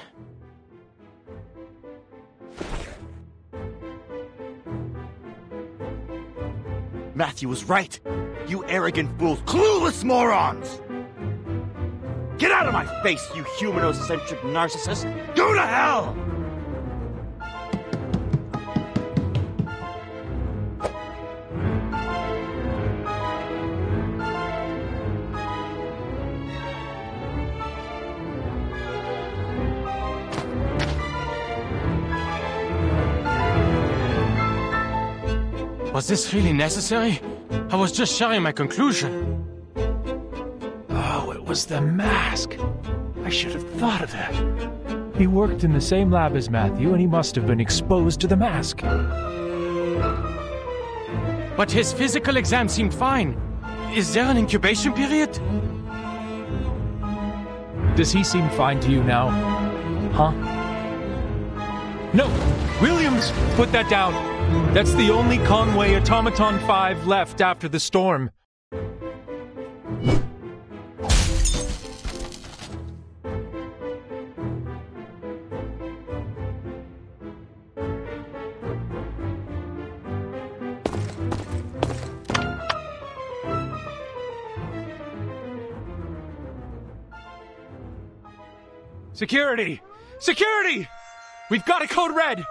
Matthew was right. You arrogant fools, clueless morons! Get out of my face, you humanocentric narcissist! Go to hell! Was this really necessary? I was just sharing my conclusion. Oh, it was the mask. I should have thought of that. He worked in the same lab as Matthew, and he must have been exposed to the mask. But his physical exam seemed fine. Is there an incubation period? Does he seem fine to you now? Huh? No! Williams! Put that down! That's the only Conway Automaton 5 left after the storm. Security! Security! We've got a code red!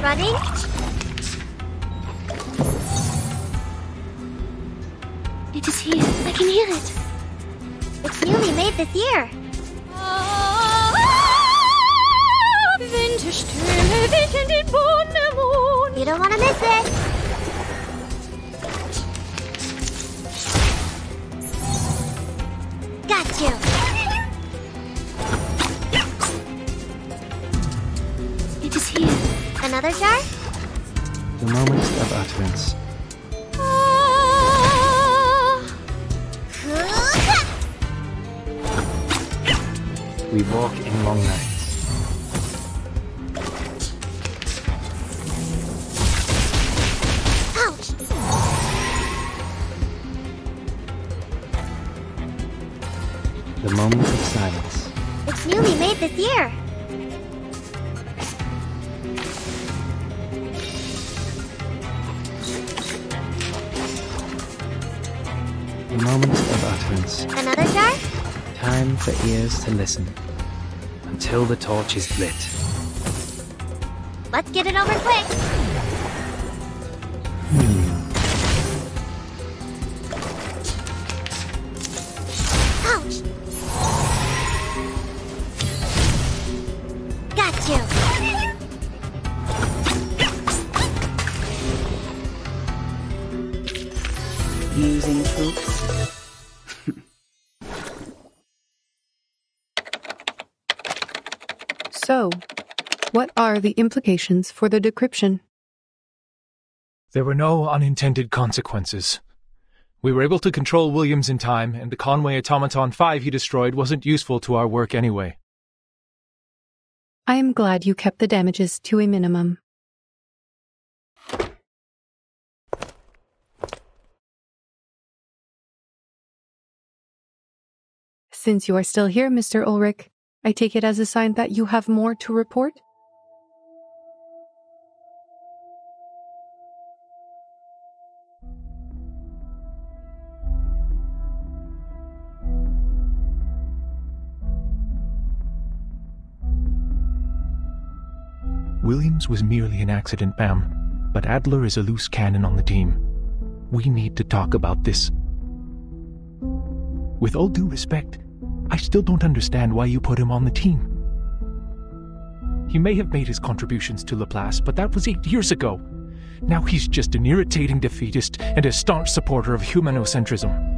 Running? It is here. I can hear it. It's newly made this year. You don't want to miss it. Got you. It is here. Another jar? The moment of utterance. We walk in long nights. Ouch! The moment of silence. It's newly made this year. The moment of utterance. Another jar? Time for ears to listen. Until the torch is lit. Let's get it over quick. using troops. So, what are the implications for the decryption? There were no unintended consequences. We were able to control Williams in time, and the Conway Automaton 5 he destroyed wasn't useful to our work anyway. I am glad you kept the damages to a minimum. Since you are still here, Mr. Ulrich, I take it as a sign that you have more to report? Williams was merely an accident, ma'am, but Adler is a loose cannon on the team. We need to talk about this. With all due respect, I still don't understand why you put him on the team. He may have made his contributions to Laplace, but that was 8 years ago. Now he's just an irritating defeatist and a staunch supporter of humanocentrism.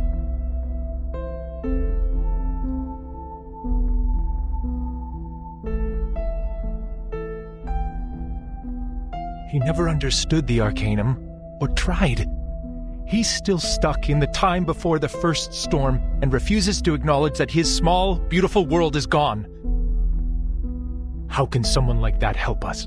He never understood the Arcanum, or tried. He's still stuck in the time before the first storm and refuses to acknowledge that his small, beautiful world is gone. How can someone like that help us?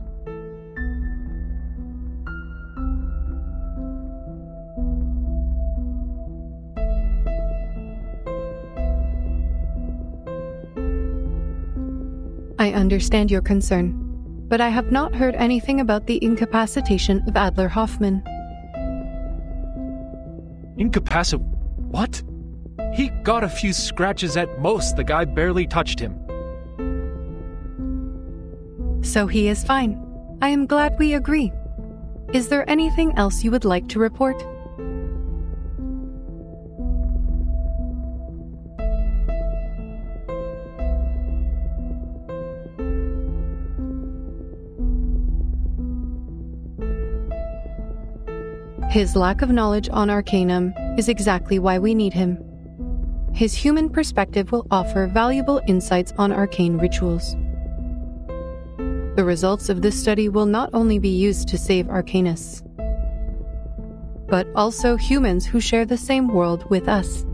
I understand your concern, but I have not heard anything about the incapacitation of Adler Hoffman. What? He got a few scratches at most. The guy barely touched him. So he is fine. I am glad we agree. Is there anything else you would like to report? His lack of knowledge on Arcanum is exactly why we need him. His human perspective will offer valuable insights on arcane rituals. The results of this study will not only be used to save Arcanists, but also humans who share the same world with us.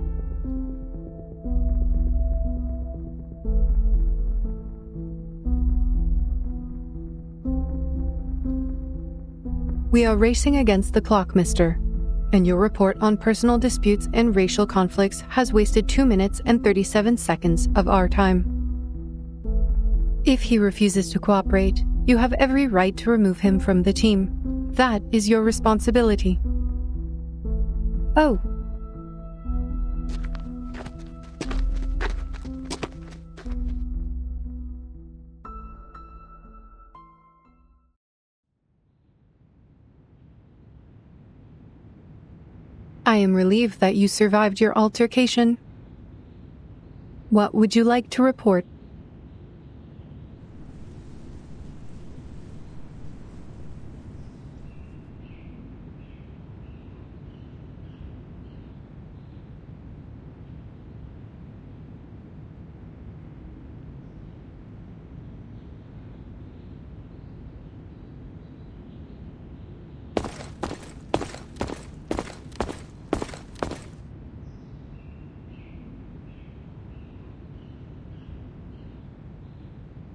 We are racing against the clock, mister, and your report on personal disputes and racial conflicts has wasted 2 minutes and 37 seconds of our time. If he refuses to cooperate, you have every right to remove him from the team. That is your responsibility. Oh. I am relieved that you survived your altercation. What would you like to report?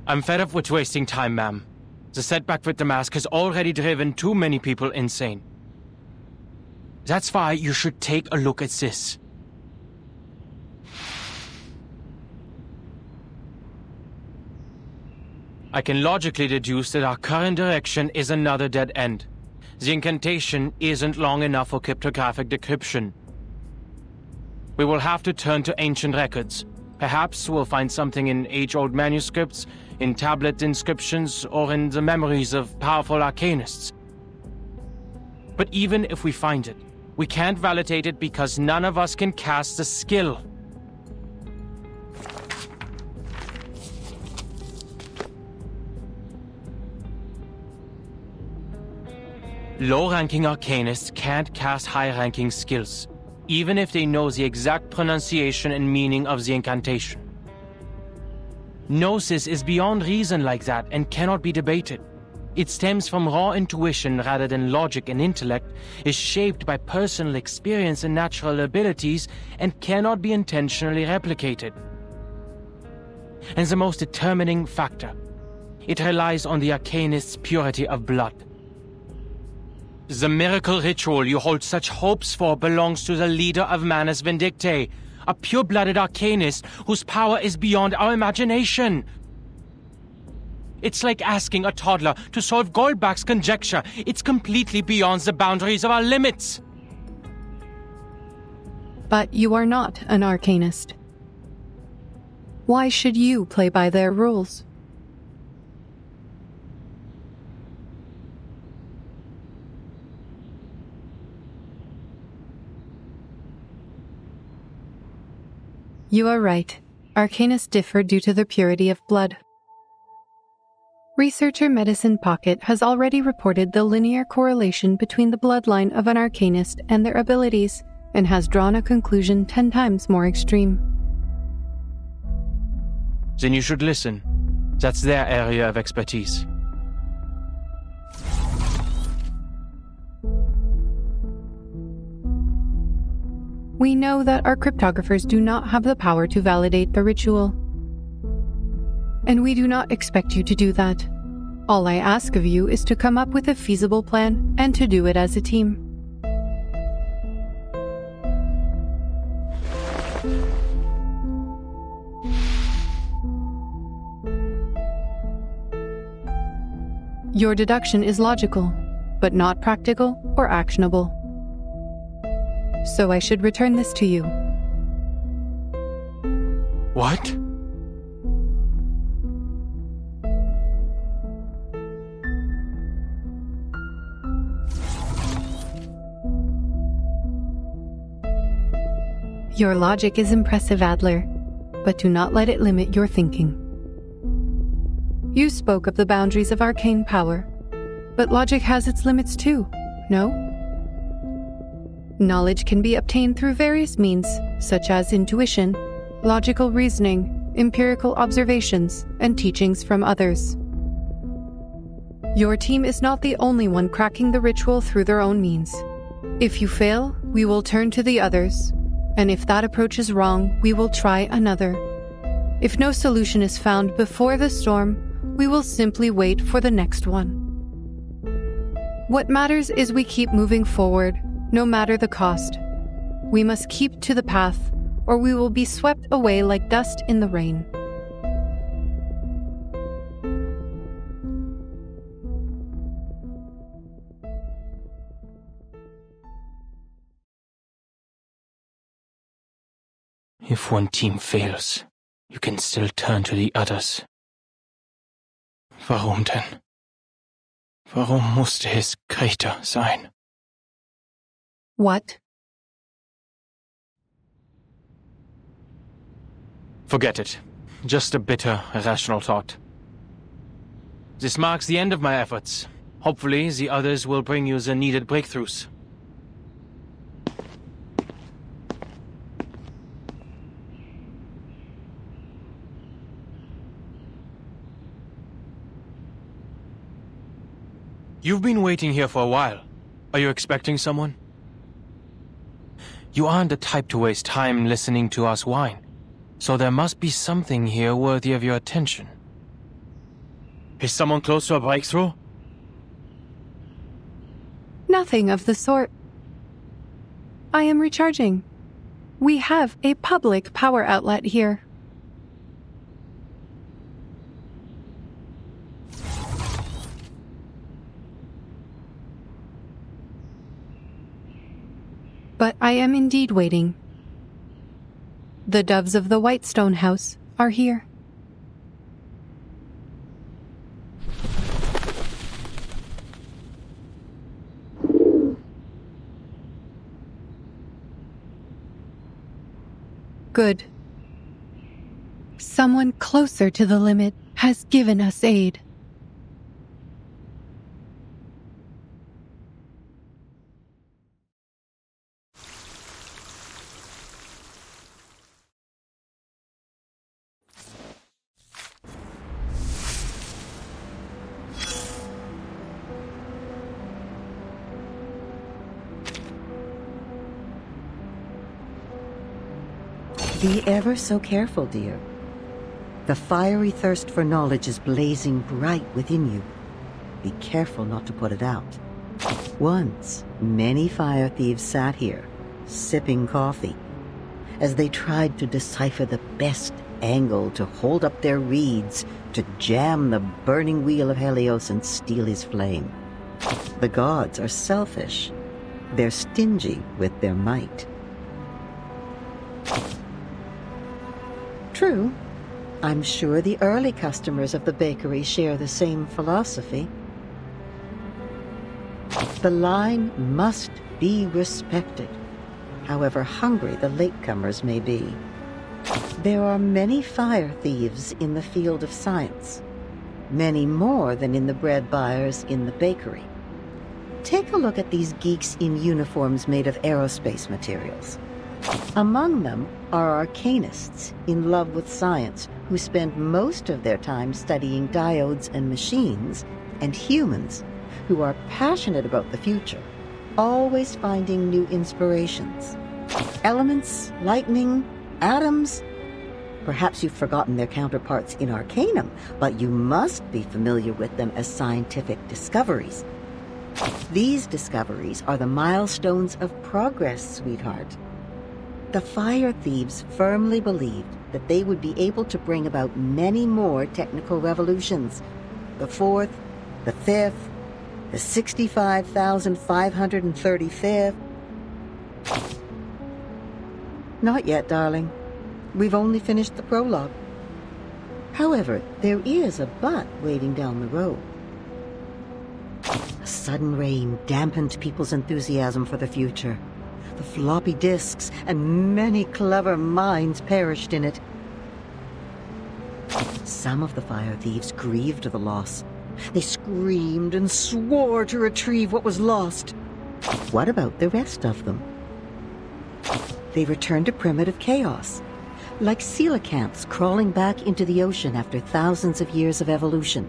I'm fed up with wasting time, ma'am. The setback with the mask has already driven too many people insane. That's why you should take a look at this. I can logically deduce that our current direction is another dead end. The incantation isn't long enough for cryptographic decryption. We will have to turn to ancient records. Perhaps we'll find something in age-old manuscripts, in tablet inscriptions, or in the memories of powerful arcanists. But even if we find it, we can't validate it because none of us can cast the skill. Low-ranking arcanists can't cast high-ranking skills. even if they know the exact pronunciation and meaning of the incantation. Gnosis is beyond reason like that and cannot be debated. It stems from raw intuition rather than logic and intellect, is shaped by personal experience and natural abilities, and cannot be intentionally replicated. And the most determining factor, it relies on the arcanist's purity of blood. The miracle ritual you hold such hopes for belongs to the leader of Manus Vindictae, a pure-blooded arcanist whose power is beyond our imagination. It's like asking a toddler to solve Goldbach's conjecture. It's completely beyond the boundaries of our limits. But you are not an arcanist. Why should you play by their rules? You are right. Arcanists differ due to their purity of blood. Researcher Medicine Pocket has already reported the linear correlation between the bloodline of an arcanist and their abilities, and has drawn a conclusion 10 times more extreme. Then you should listen. That's their area of expertise. We know that our cryptographers do not have the power to validate the ritual. And we do not expect you to do that. All I ask of you is to come up with a feasible plan and to do it as a team. Your deduction is logical, but not practical or actionable. So I should return this to you. What? Your logic is impressive, Adler, but do not let it limit your thinking. You spoke of the boundaries of arcane power, but logic has its limits too, no? Knowledge can be obtained through various means, such as intuition, logical reasoning, empirical observations, and teachings from others. Your team is not the only one cracking the ritual through their own means. If you fail, we will turn to the others, and if that approach is wrong, we will try another. If no solution is found before the storm, we will simply wait for the next one. What matters is we keep moving forward, no matter the cost. We must keep to the path, or we will be swept away like dust in the rain. If one team fails, you can still turn to the others. Warum denn? Warum musste es Greta sein? What? Forget it. Just a bitter, irrational thought. This marks the end of my efforts. Hopefully, the others will bring you the needed breakthroughs. You've been waiting here for a while. Are you expecting someone? You aren't the type to waste time listening to us whine, so there must be something here worthy of your attention. Is someone close to a breakthrough? Nothing of the sort. I am recharging. We have a public power outlet here. But I am indeed waiting. The doves of the Whitestone House are here. Good. Someone closer to the limit has given us aid. Be ever so careful, dear. The fiery thirst for knowledge is blazing bright within you. Be careful not to put it out. Once, many fire thieves sat here, sipping coffee, as they tried to decipher the best angle to hold up their reeds, to jam the burning wheel of Helios and steal his flame. The gods are selfish. They're stingy with their might. True. I'm sure the early customers of the bakery share the same philosophy. The line must be respected, however hungry the latecomers may be. There are many fire thieves in the field of science, many more than in the bread buyers in the bakery. Take a look at these geeks in uniforms made of aerospace materials. Among them are arcanists in love with science who spend most of their time studying diodes and machines, and humans who are passionate about the future, always finding new inspirations. Elements, lightning, atoms. Perhaps you've forgotten their counterparts in Arcanum, but you must be familiar with them as scientific discoveries. These discoveries are the milestones of progress, sweetheart. The fire thieves firmly believed that they would be able to bring about many more technical revolutions. The 4th, the 5th, the 65,535th. Not yet, darling. We've only finished the prologue. However, there is a but waiting down the road. A sudden rain dampened people's enthusiasm for the future. The floppy disks and many clever minds perished in it. Some of the fire thieves grieved the loss. They screamed and swore to retrieve what was lost. What about the rest of them? They returned to primitive chaos, like coelacanths crawling back into the ocean after thousands of years of evolution.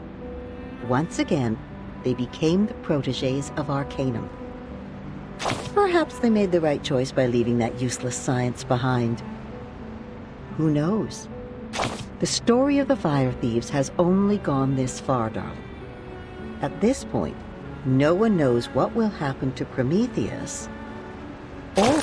Once again, they became the protégés of Arcanum. Perhaps they made the right choice by leaving that useless science behind. Who knows? The story of the fire thieves has only gone this far, darling. At this point, no one knows what will happen to Prometheus or...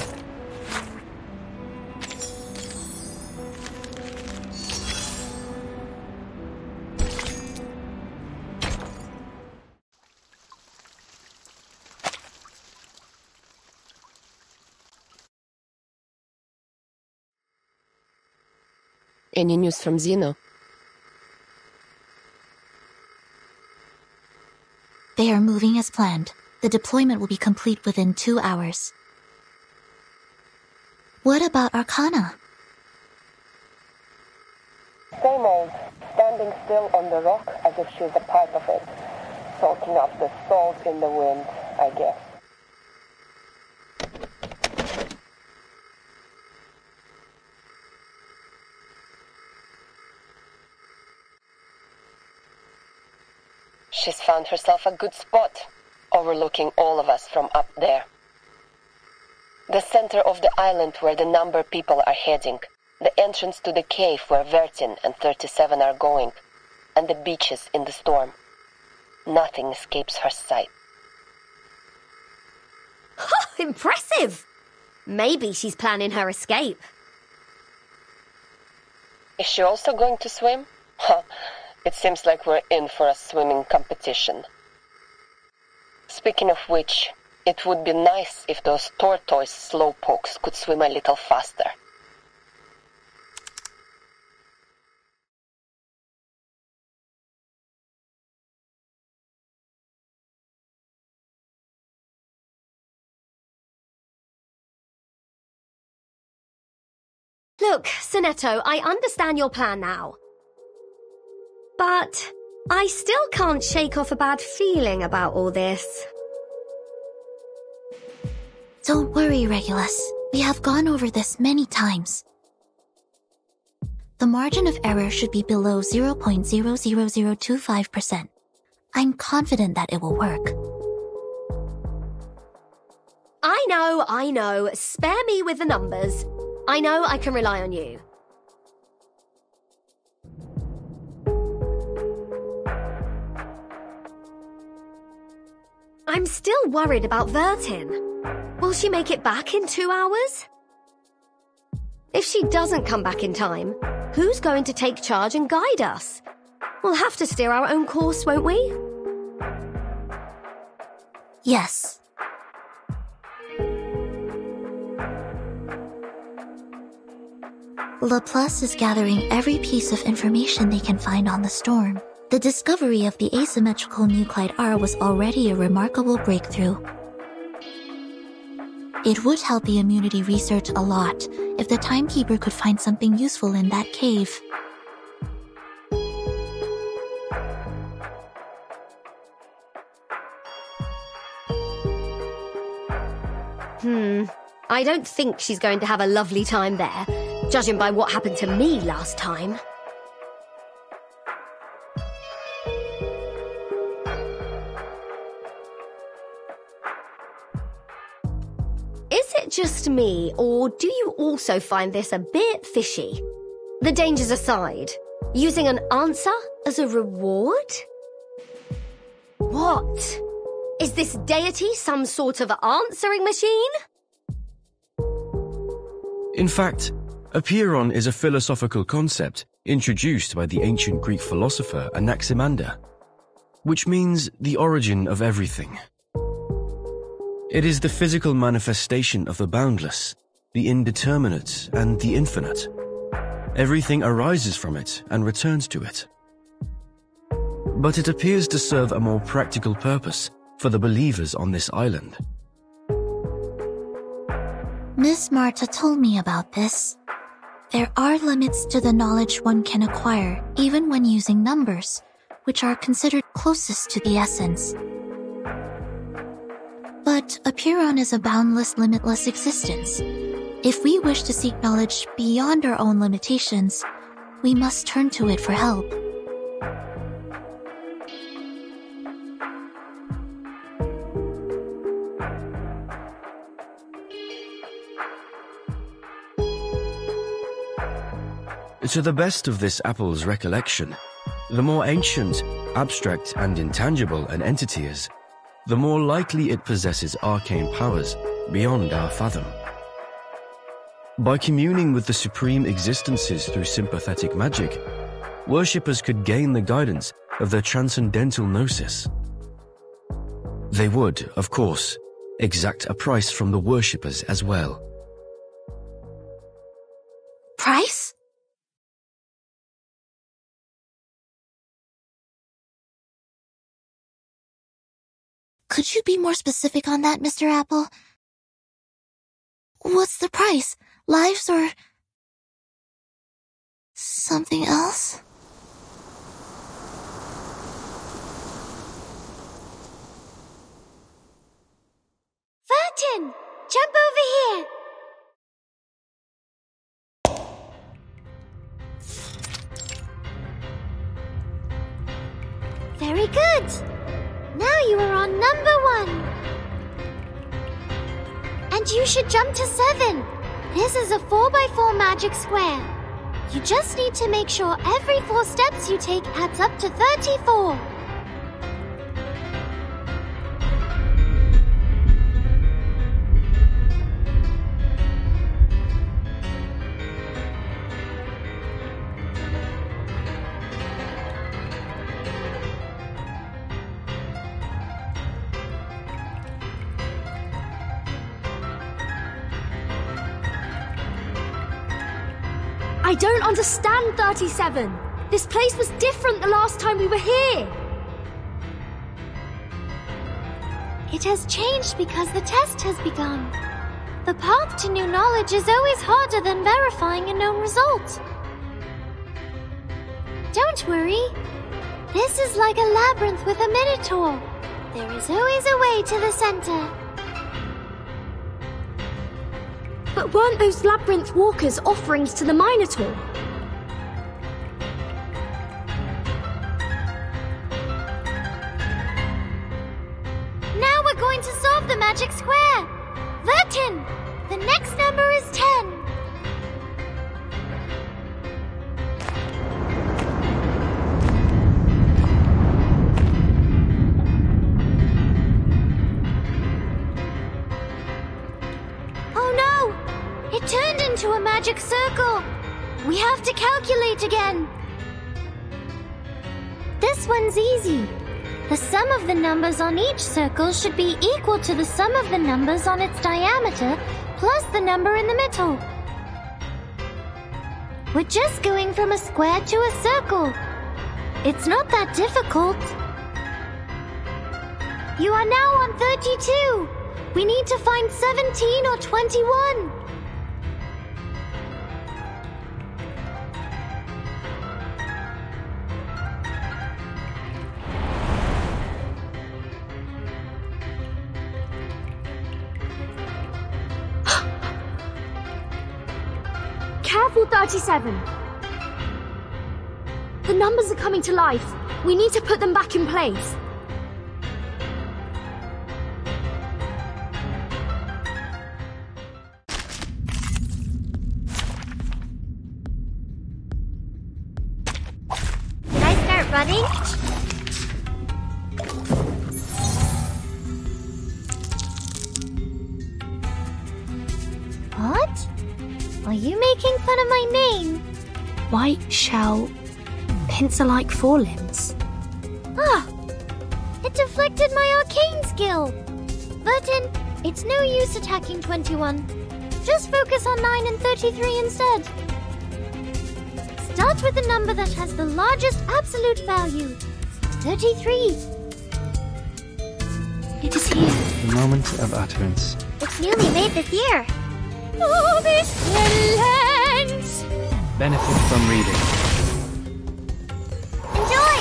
Any news from Zeno? They are moving as planned. The deployment will be complete within 2 hours. What about Arcana? Same old, standing still on the rock as if she's a part of it, soaking up the salt in the wind, I guess. She's found herself a good spot, overlooking all of us from up there. The center of the island where the number people are heading, the entrance to the cave where Vertin and 37 are going, and the beaches in the storm. Nothing escapes her sight. Impressive! Maybe she's planning her escape. Is she also going to swim? It seems like we're in for a swimming competition. Speaking of which, it would be nice if those tortoise slowpokes could swim a little faster. Look, Sonetto, I understand your plan now. But I still can't shake off a bad feeling about all this. Don't worry, Regulus. We have gone over this many times. The margin of error should be below 0.00025%. I'm confident that it will work. I know. Spare me with the numbers. I know I can rely on you. I'm still worried about Vertin. Will she make it back in 2 hours? If she doesn't come back in time, who's going to take charge and guide us? We'll have to steer our own course, won't we? Yes. Laplace is gathering every piece of information they can find on the storm. The discovery of the asymmetrical nuclide R was already a remarkable breakthrough. It would help the immunity research a lot if the Timekeeper could find something useful in that cave. I don't think she's going to have a lovely time there, judging by what happened to me last time. Is it just me, or do you also find this a bit fishy? The dangers aside, using an answer as a reward? What? Is this deity some sort of answering machine? In fact, apeiron is a philosophical concept introduced by the ancient Greek philosopher Anaximander, which means the origin of everything. It is the physical manifestation of the boundless, the indeterminate, and the infinite. Everything arises from it and returns to it. But it appears to serve a more practical purpose for the believers on this island. Miss Marta told me about this. There are limits to the knowledge one can acquire, even when using numbers, which are considered closest to the essence. But apeiron is a boundless, limitless existence. If we wish to seek knowledge beyond our own limitations, we must turn to it for help. To the best of this apple's recollection, the more ancient, abstract, and intangible an entity is, the more likely it possesses arcane powers beyond our fathom. By communing with the supreme existences through sympathetic magic, worshippers could gain the guidance of their transcendental gnosis. They would, of course, exact a price from the worshippers as well. Price? Could you be more specific on that, Mr. Apple? What's the price? Lives or something else? Vertin! Jump over here! Very good! Now you are on number 1. And you should jump to 7. This is a 4x4 magic square. You just need to make sure every 4 steps you take adds up to 34. I don't understand 37. This place was different the last time we were here. It has changed because the test has begun. The path to new knowledge is always harder than verifying a known result. Don't worry. This is like a labyrinth with a minotaur. There is always a way to the center. But weren't those labyrinth walkers offerings to the Minotaur? Now we're going to solve the magic square. Vertin, the next number is 10. into a magic circle. We have to calculate again. This one's easy. The sum of the numbers on each circle should be equal to the sum of the numbers on its diameter plus the number in the middle. We're just going from a square to a circle. It's not that difficult. You are now on 32. We need to find 17 or 21. Careful, 37. The numbers are coming to life. We need to put them back in place. Did I start running? What? Are you making fun of my name? White shell, pincer-like forelimbs. Ah! It deflected my arcane skill! Vertin, it's no use attacking 21. Just focus on 9 and 33 instead. Start with the number that has the largest absolute value. 33. It is here. The moment of utterance. It's newly made this year. Oh, this lens! Benefit from reading. Enjoy!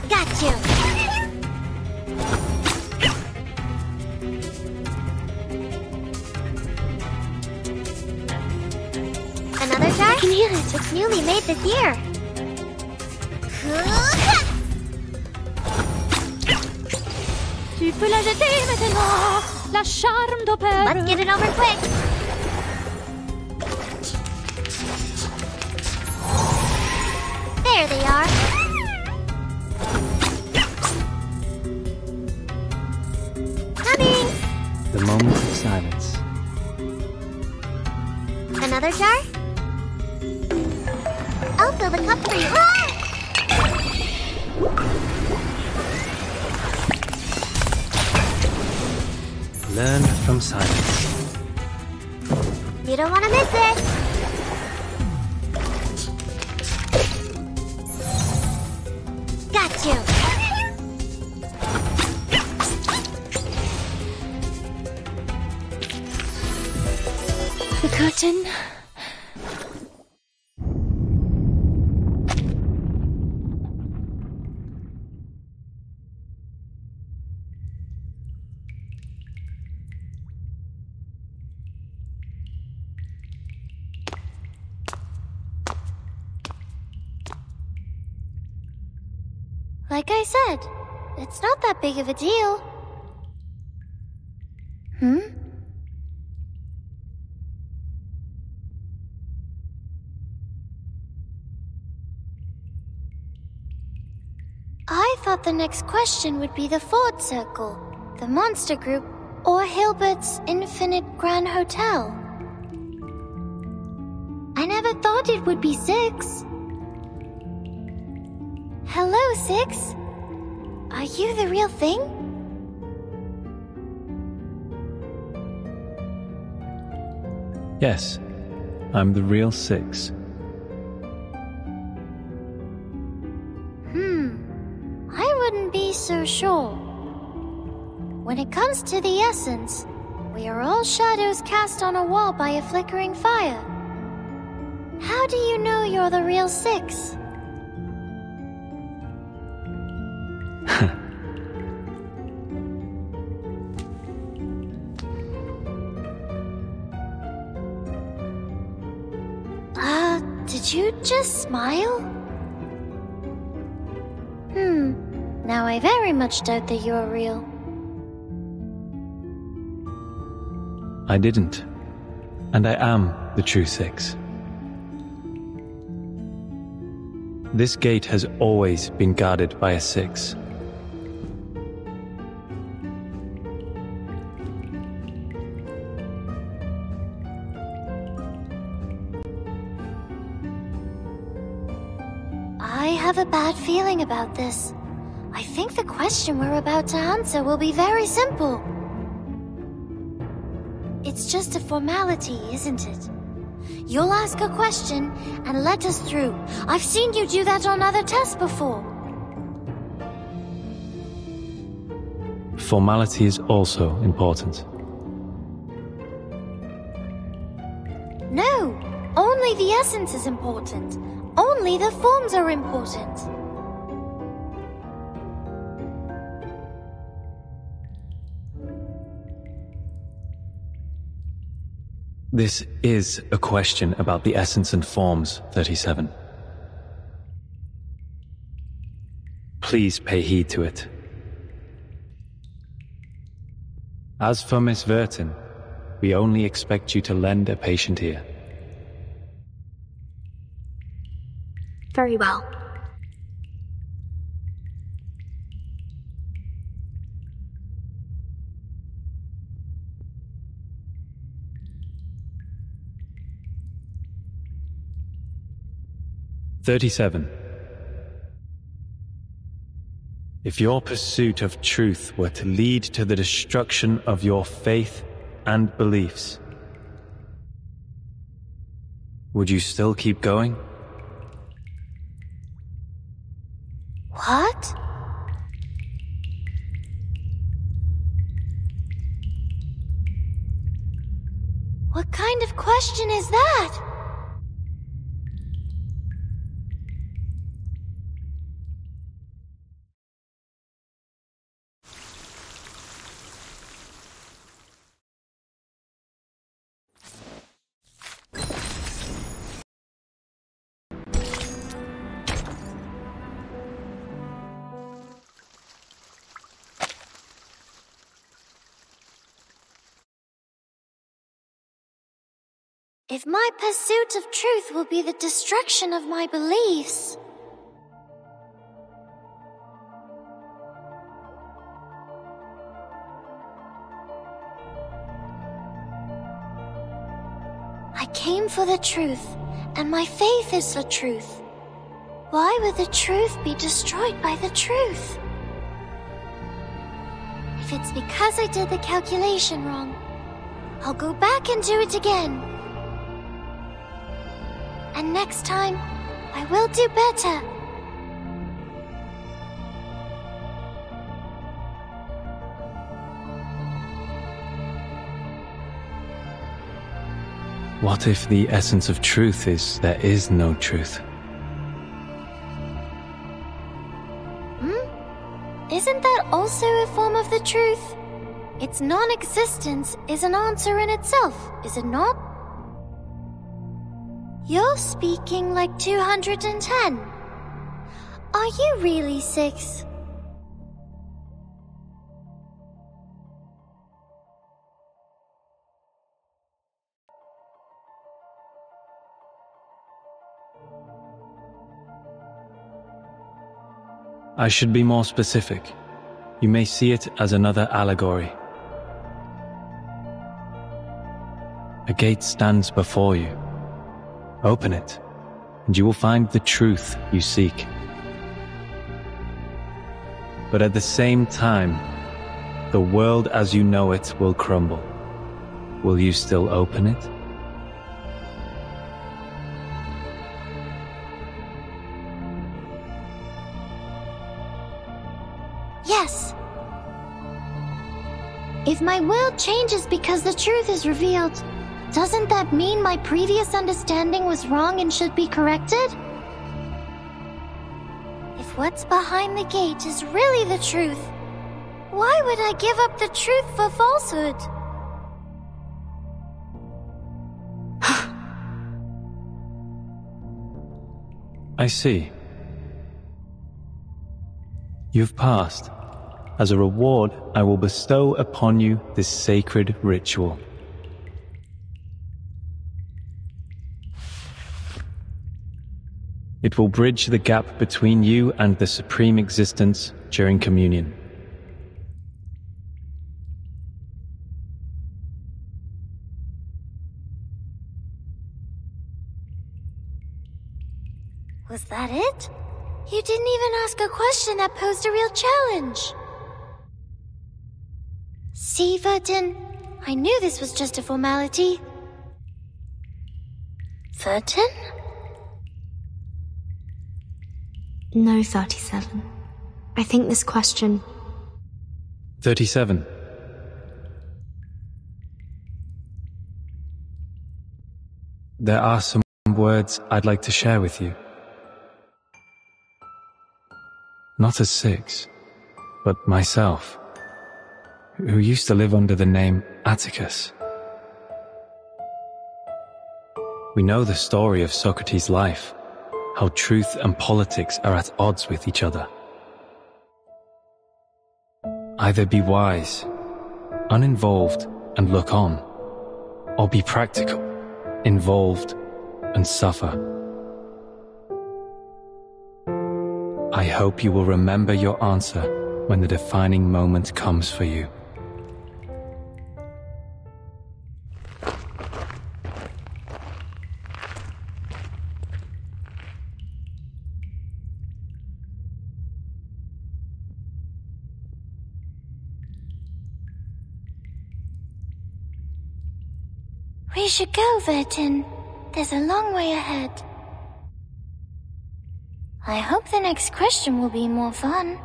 Got you! Another jar? I can hear it. It's newly made this year. Tu peux la jeter maintenant, la charme d'opère. Let's get it over quick. There they are. Coming. The moment of silence. Another jar? I'll fill the cup for you. Learn from silence. You don't want to miss it. Got you. The curtain. Like I said, it's not that big of a deal. I thought the next question would be the fourth circle, the monster group, or Hilbert's Infinite Grand Hotel. I never thought it would be 6. Hello, 6. Are you the real thing? Yes, I'm the real 6. I wouldn't be so sure. When it comes to the essence, we are all shadows cast on a wall by a flickering fire. How do you know you're the real 6? Did you just smile? Now I very much doubt that you're real. I didn't. And I am the true 6. This gate has always been guarded by a 6. I have a bad feeling about this. I think the question we're about to answer will be very simple. It's just a formality, isn't it? You'll ask a question and let us through. I've seen you do that on other tests before. Formality is also important. No, only the essence is important. Only the forms are important. This is a question about the essence and forms, 37. Please pay heed to it. As for Miss Vertin, we only expect you to lend a patient ear. Very well. "37. If your pursuit of truth were to lead to the destruction of your faith and beliefs, would you still keep going?" What? What kind of question is that? If my pursuit of truth will be the destruction of my beliefs, I came for the truth, and my faith is the truth. Why would the truth be destroyed by the truth? If it's because I did the calculation wrong, I'll go back and do it again. And next time, I will do better. What if the essence of truth is there is no truth? Isn't that also a form of the truth? Its non-existence is an answer in itself, is it not? You're speaking like 210. Are you really 6? I should be more specific. You may see it as another allegory. A gate stands before you. Open it, and you will find the truth you seek. But at the same time, the world as you know it will crumble. Will you still open it? Yes. If my world changes because the truth is revealed, doesn't that mean my previous understanding was wrong and should be corrected? If what's behind the gate is really the truth, why would I give up the truth for falsehood? I see. You've passed. As a reward, I will bestow upon you this sacred ritual. It will bridge the gap between you and the Supreme Existence during communion. Was that it? You didn't even ask a question that posed a real challenge. See, Vertin? I knew this was just a formality. Vertin? No, 37. I think this question... 37. There are some words I'd like to share with you. Not as Six, but myself, who used to live under the name Atticus. We know the story of Socrates' life, how truth and politics are at odds with each other. Either be wise, uninvolved and look on, or be practical, involved and suffer. I hope you will remember your answer when the defining moment comes for you. We should go, Vertin. There's a long way ahead. I hope the next question will be more fun.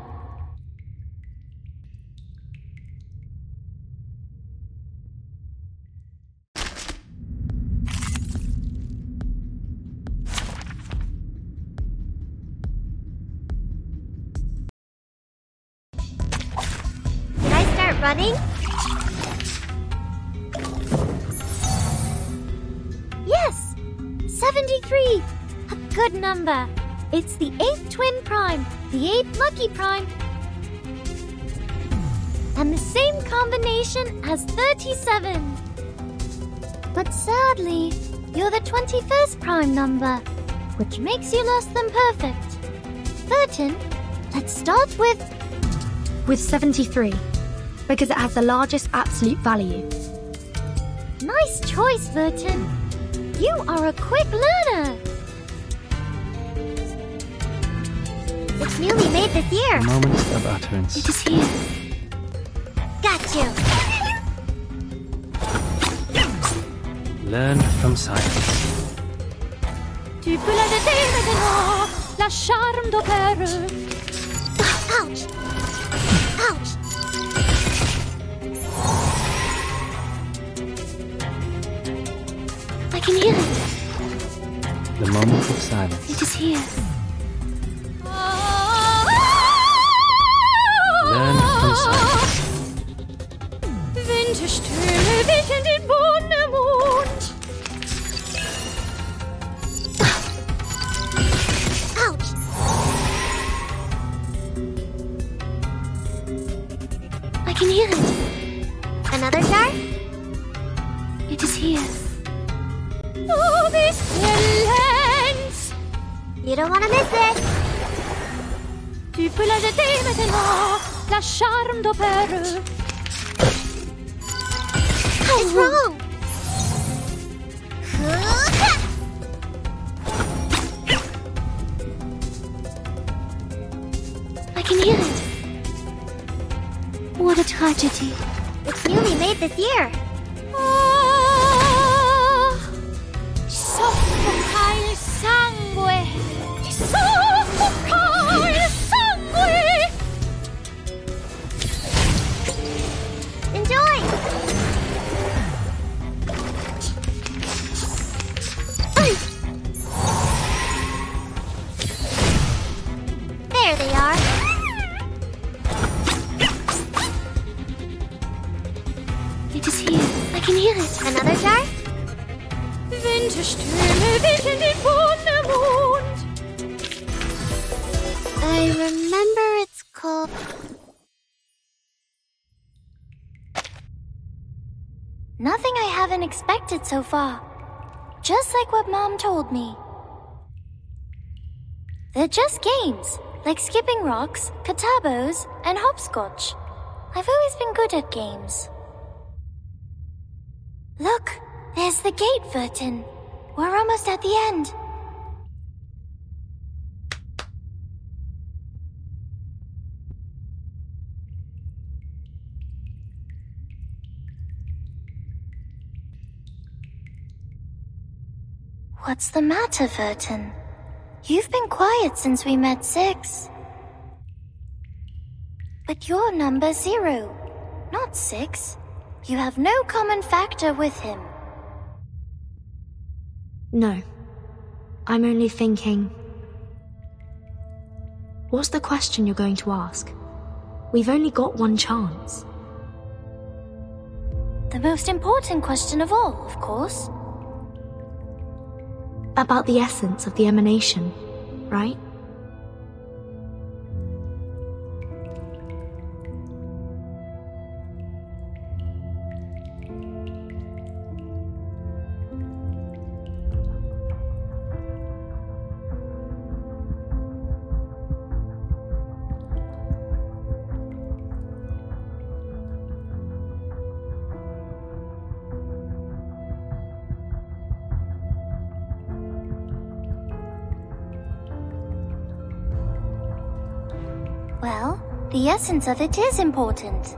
Can I start running? Yes! 73! A good number. It's the 8th twin prime, the 8th lucky prime. And the same combination as 37. But sadly, you're the 21st prime number, which makes you less than perfect. Vertin, let's start with 73, because it has the largest absolute value. Nice choice, Vertin. You are a quick learner. It's newly made this year. Moment of utterance. It is here. Got you. Learn from silence. Tu peux la jeter maintenant, la charme d'opéra. Ouch! Ouch! I can hear it. The moment of silence. It is here. Learn from silence. Winterstürme wickeln den Wundermond. Ouch! I can hear it. Another jar? It is here. Oh, this silence! You don't want to miss it. Tu peux la jeter maintenant, la charme d'opéra. It's wrong. I can hear it. What a tragedy. It's newly made this year. Soffoca il sangue! Soffoca il sangue! Enjoy! There they are. It is here. I can hear it. Another jar? Winterstürme wickeln den Wundermond. I remember it's called... Nothing I haven't expected so far. Just like what Mom told me. They're just games, like skipping rocks, katabos, and hopscotch. I've always been good at games. Look, there's the gate, Vertin. We're almost at the end. What's the matter, Vertin? You've been quiet since we met 6. But you're number 0, not 6. You have no common factor with him. No. I'm only thinking... What's the question you're going to ask? We've only got one chance. The most important question of all, of course. About the essence of the emanation, right? Well, the essence of it is important.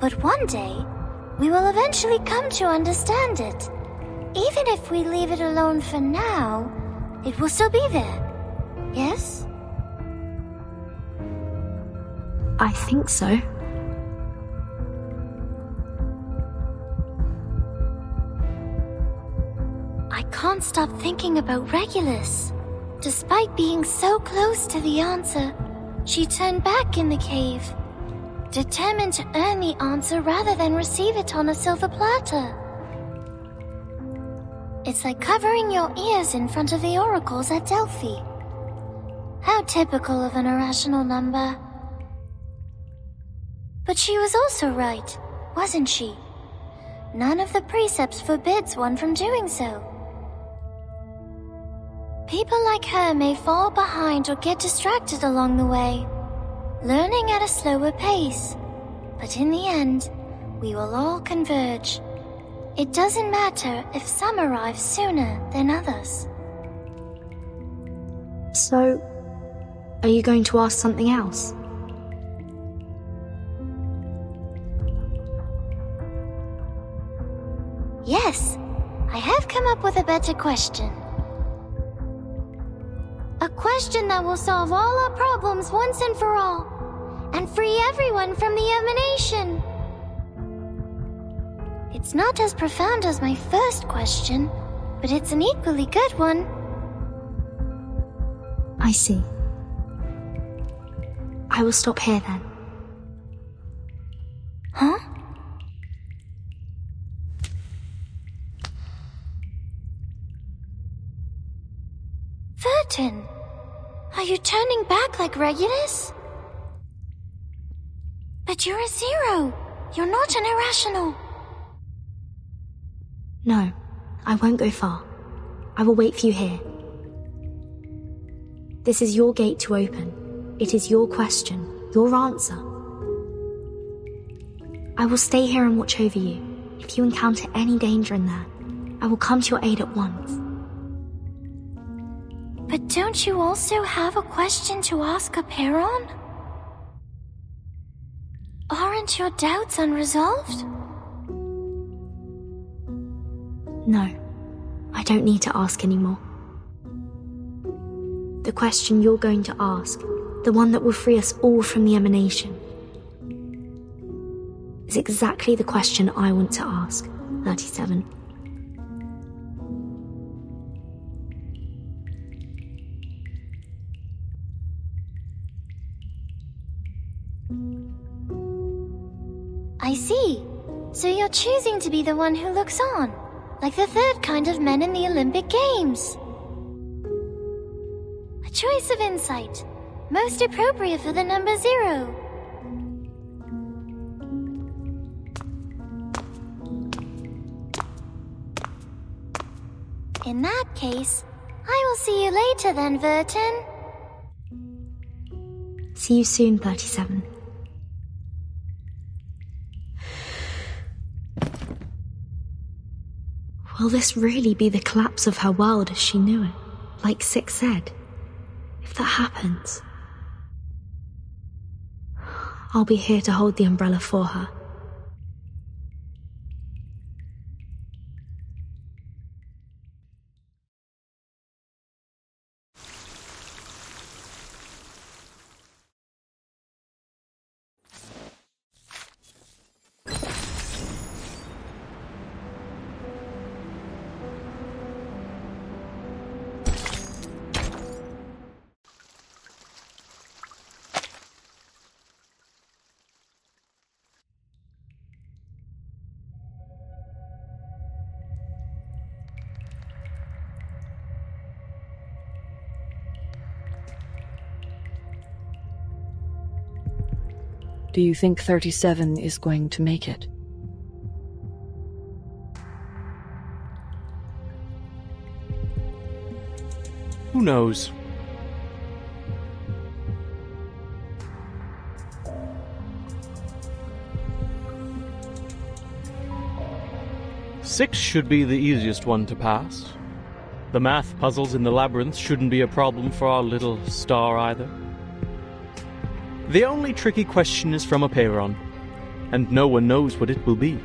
But one day, we will eventually come to understand it. Even if we leave it alone for now, it will still be there. Yes? I think so. I can't stop thinking about Regulus. Despite being so close to the answer, she turned back in the cave, determined to earn the answer rather than receive it on a silver platter. It's like covering your ears in front of the oracles at Delphi. How typical of an irrational number. But she was also right, wasn't she? None of the precepts forbids one from doing so. People like her may fall behind or get distracted along the way, learning at a slower pace. But in the end, we will all converge. It doesn't matter if some arrive sooner than others. So, are you going to ask something else? Yes, I have come up with a better question. A question that will solve all our problems once and for all, and free everyone from the emanation. It's not as profound as my first question, but it's an equally good one. I see. I will stop here then. Huh? Vertin, are you turning back like Regulus? But you're a 0. You're not an irrational. No, I won't go far. I will wait for you here. This is your gate to open. It is your question, your answer. I will stay here and watch over you. If you encounter any danger in there, I will come to your aid at once. But don't you also have a question to ask Aperon? Aren't your doubts unresolved? No, I don't need to ask anymore. The question you're going to ask, the one that will free us all from the emanation, is exactly the question I want to ask, 37. I see. So you're choosing to be the one who looks on, like the third kind of men in the Olympic Games. A choice of insight, most appropriate for the number 0. In that case, I will see you later then, Vertin. See you soon, 37. Will this really be the collapse of her world as she knew it, like Six said? If that happens, I'll be here to hold the umbrella for her. Do you think 37 is going to make it? Who knows? Six should be the easiest one to pass. The math puzzles in the labyrinth shouldn't be a problem for our little star either. The only tricky question is from a Peyron, and no one knows what it will be.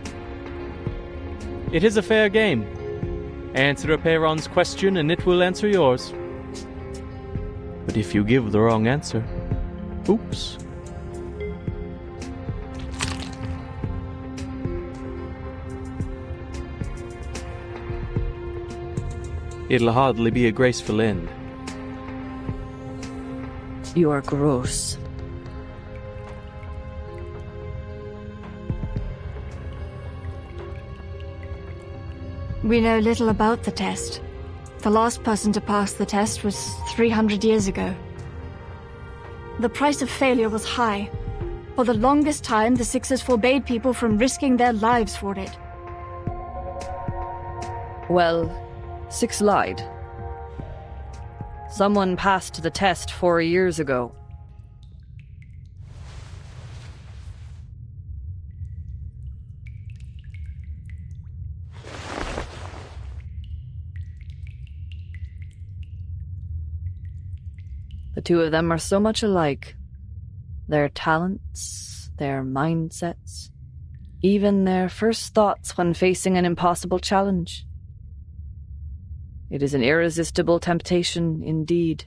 It is a fair game. Answer a Peyron's question and it will answer yours. But if you give the wrong answer, oops. It'll hardly be a graceful end. You are gross. We know little about the test. The last person to pass the test was 300 years ago. The price of failure was high. For the longest time, the Sixers forbade people from risking their lives for it. Well, Six lied. Someone passed the test 4 years ago. The two of them are so much alike. Their talents, their mindsets, even their first thoughts when facing an impossible challenge. It is an irresistible temptation indeed.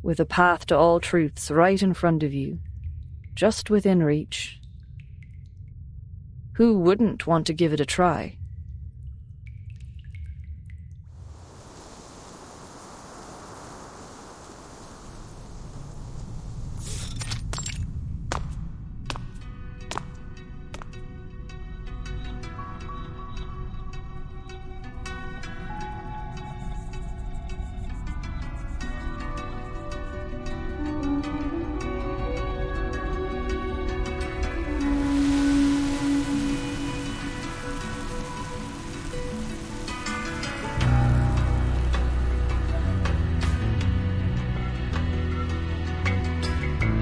With a path to all truths right in front of you, just within reach. Who wouldn't want to give it a try?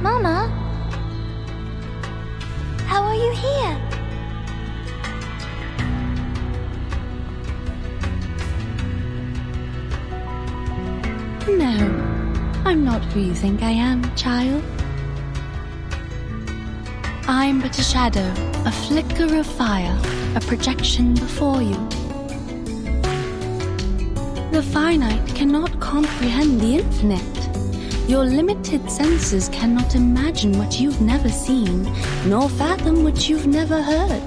Mama? How are you here? No, I'm not who you think I am, child. I'm but a shadow, a flicker of fire, a projection before you. The finite cannot comprehend the infinite. Your limited senses cannot imagine what you've never seen, nor fathom what you've never heard.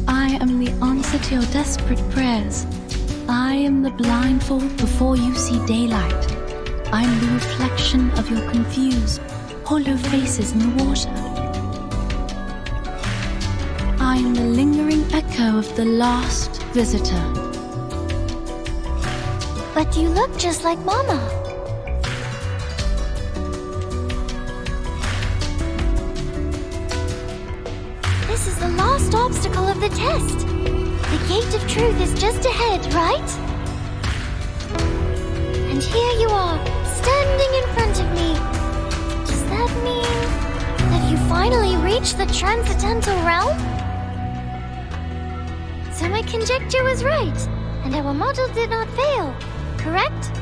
I am the answer to your desperate prayers. I am the blindfold before you see daylight. I am the reflection of your confused, hollow faces in the water. I am the lingering echo of the last visitor. But you look just like Mama. This is the last obstacle of the test. The gate of truth is just ahead, right? And here you are, standing in front of me. Does that mean that you finally reached the transcendental realm? So my conjecture was right, and our model did not fail, correct?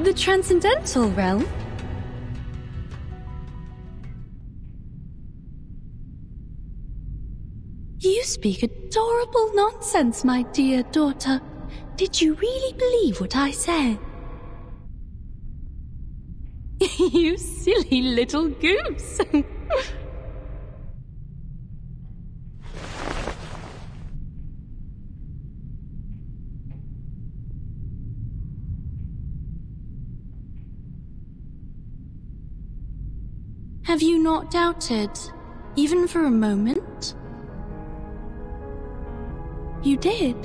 The transcendental realm? You speak adorable nonsense, my dear daughter. Did you really believe what I said? You silly little goose. Have you not doubted, even for a moment? You did.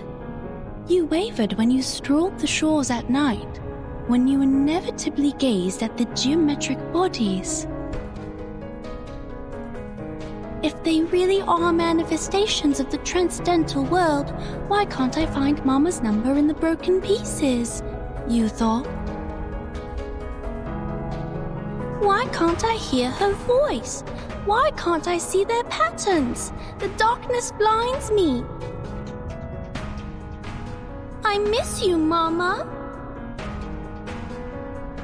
You wavered when you strolled the shores at night, when you inevitably gazed at the geometric bodies. If they really are manifestations of the transcendental world, why can't I find Mama's number in the broken pieces? You thought. Why can't I hear her voice? Why can't I see their patterns? The darkness blinds me. I miss you, Mama.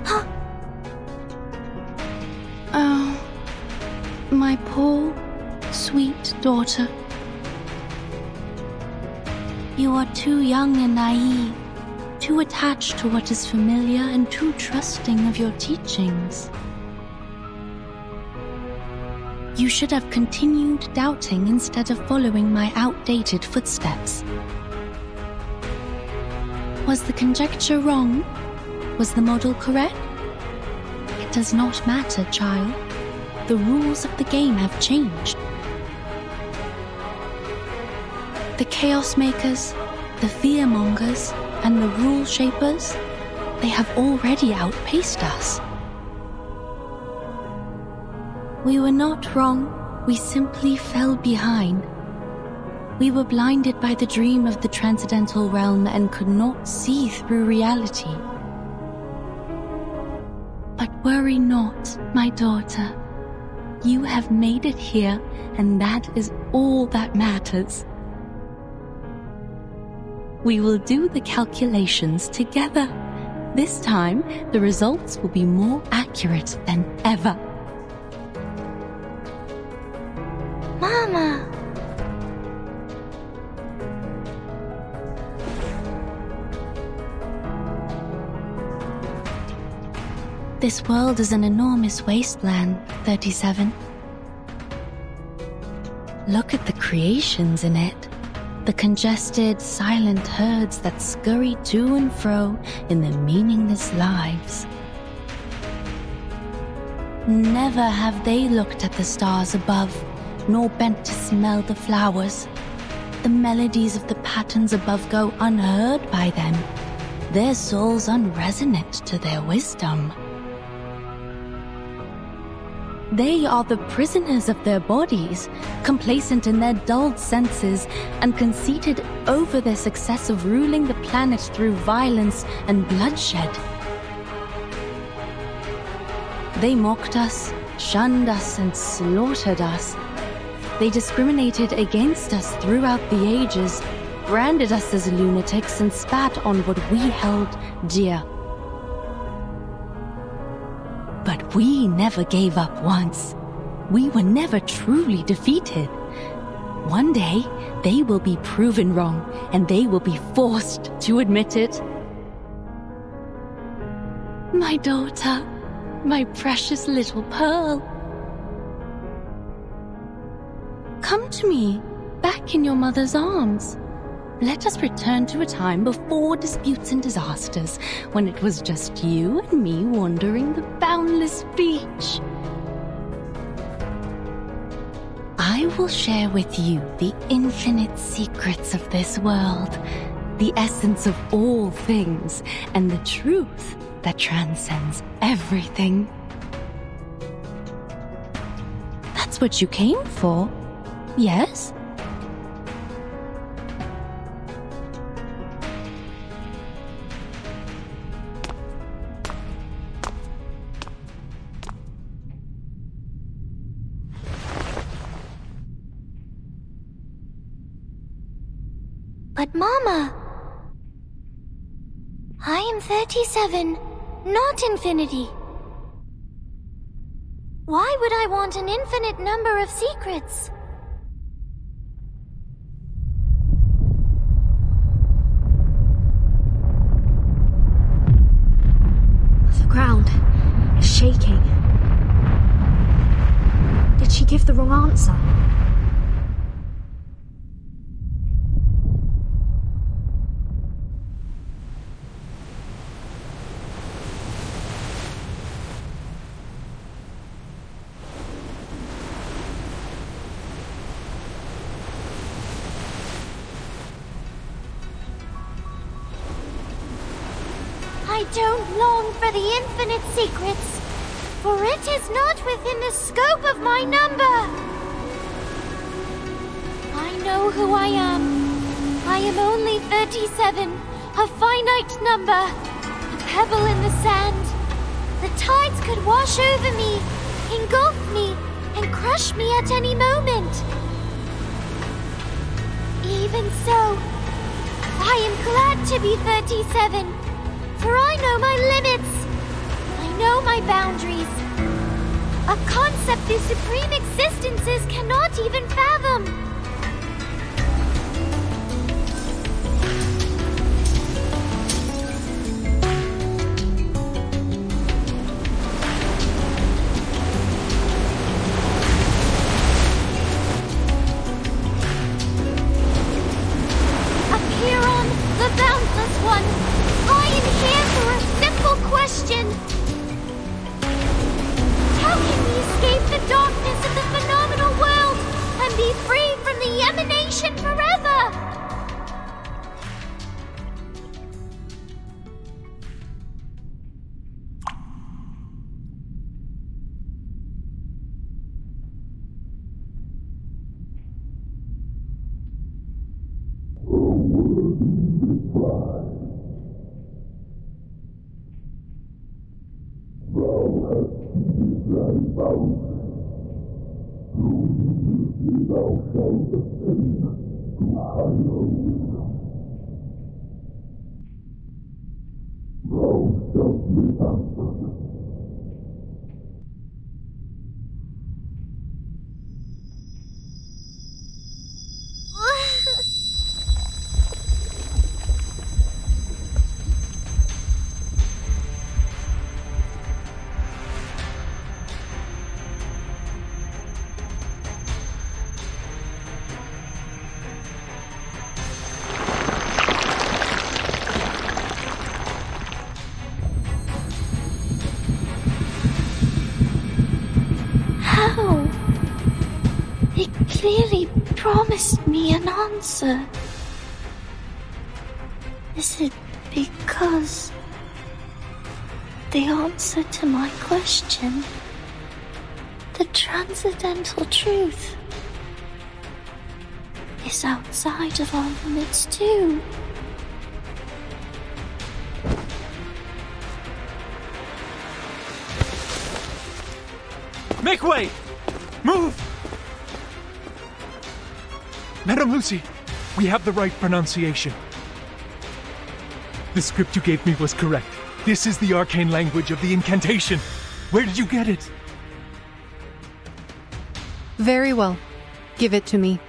Huh. Oh, my poor, sweet daughter. You are too young and naive, too attached to what is familiar and too trusting of your teachings. You should have continued doubting instead of following my outdated footsteps. Was the conjecture wrong? Was the model correct? It does not matter, child. The rules of the game have changed. The Chaos Makers, the Fearmongers, and the Rule Shapers, they have already outpaced us. We were not wrong, we simply fell behind. We were blinded by the dream of the transcendental realm and could not see through reality. But worry not, my daughter. You have made it here, and that is all that matters. We will do the calculations together. This time, the results will be more accurate than ever. Mama! This world is an enormous wasteland, 37. Look at the creations in it. The congested, silent herds that scurry to and fro in their meaningless lives. Never have they looked at the stars above, nor bent to smell the flowers. The melodies of the patterns above go unheard by them, their souls unresonant to their wisdom. They are the prisoners of their bodies, complacent in their dulled senses, and conceited over their success of ruling the planet through violence and bloodshed. They mocked us, shunned us, and slaughtered us. They discriminated against us throughout the ages, branded us as lunatics, and spat on what we held dear. But we never gave up once. We were never truly defeated. One day, they will be proven wrong, and they will be forced to admit it. My daughter, my precious little pearl. Come to me, back in your mother's arms. Let us return to a time before disputes and disasters, when it was just you and me wandering the boundless beach. I will share with you the infinite secrets of this world, the essence of all things, and the truth that transcends everything. That's what you came for. Yes? But Mama, I am 37, not infinity. Why would I want an infinite number of secrets? The ground is shaking. Did she give the wrong answer? I don't long for the infinite secrets, for it is not within the scope of my number. I know who I am. I am only 37, a finite number, a pebble in the sand. The tides could wash over me, engulf me, and crush me at any moment. Even so, I am glad to be 37. For I know my limits. I know my boundaries. A concept these supreme existences cannot even fathom. Apiron, the boundless one. I am here for a simple question. How can we escape the darkness of the phenomenal world and be free from the emanation forever? Clearly promised me an answer. Is it because the answer to my question, the transcendental truth, is outside of our limits too? Make way! Move! Madame Lucy, we have the right pronunciation. The script you gave me was correct. This is the arcane language of the incantation. Where did you get it? Very well. Give it to me.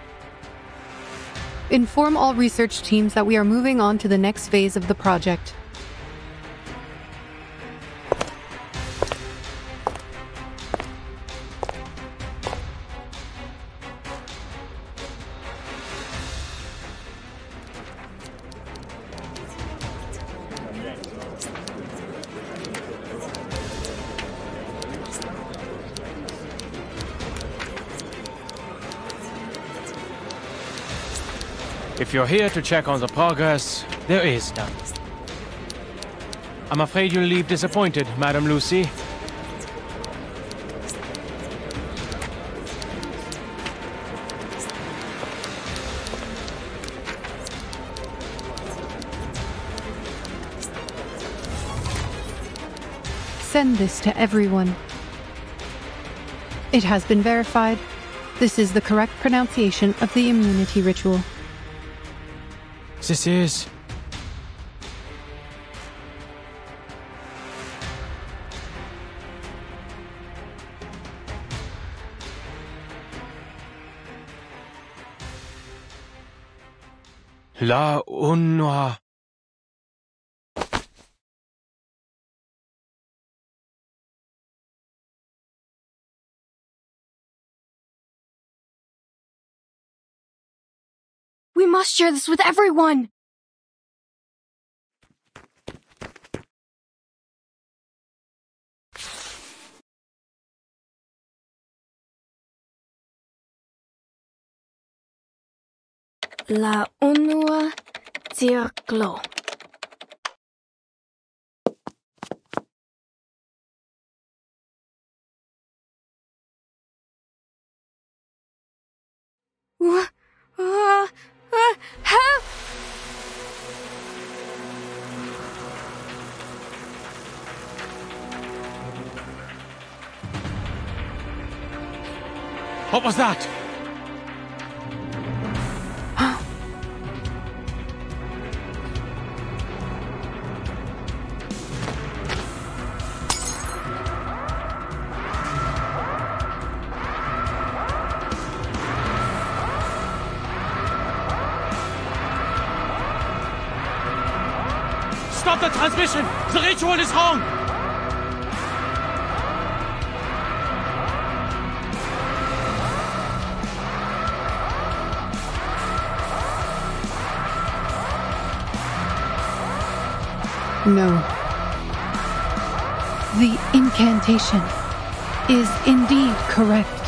Inform all research teams that we are moving on to the next phase of the project. If you're here to check on the progress, there is none. I'm afraid you'll leave disappointed, Madame Lucy. send this to everyone. It has been verified. This is the correct pronunciation of the immunity ritual. This is... La Unwa. We must share this with everyone! La Unua Circlo. Help! What was that? Stop the transmission! The ritual is wrong! No. The incantation is indeed correct.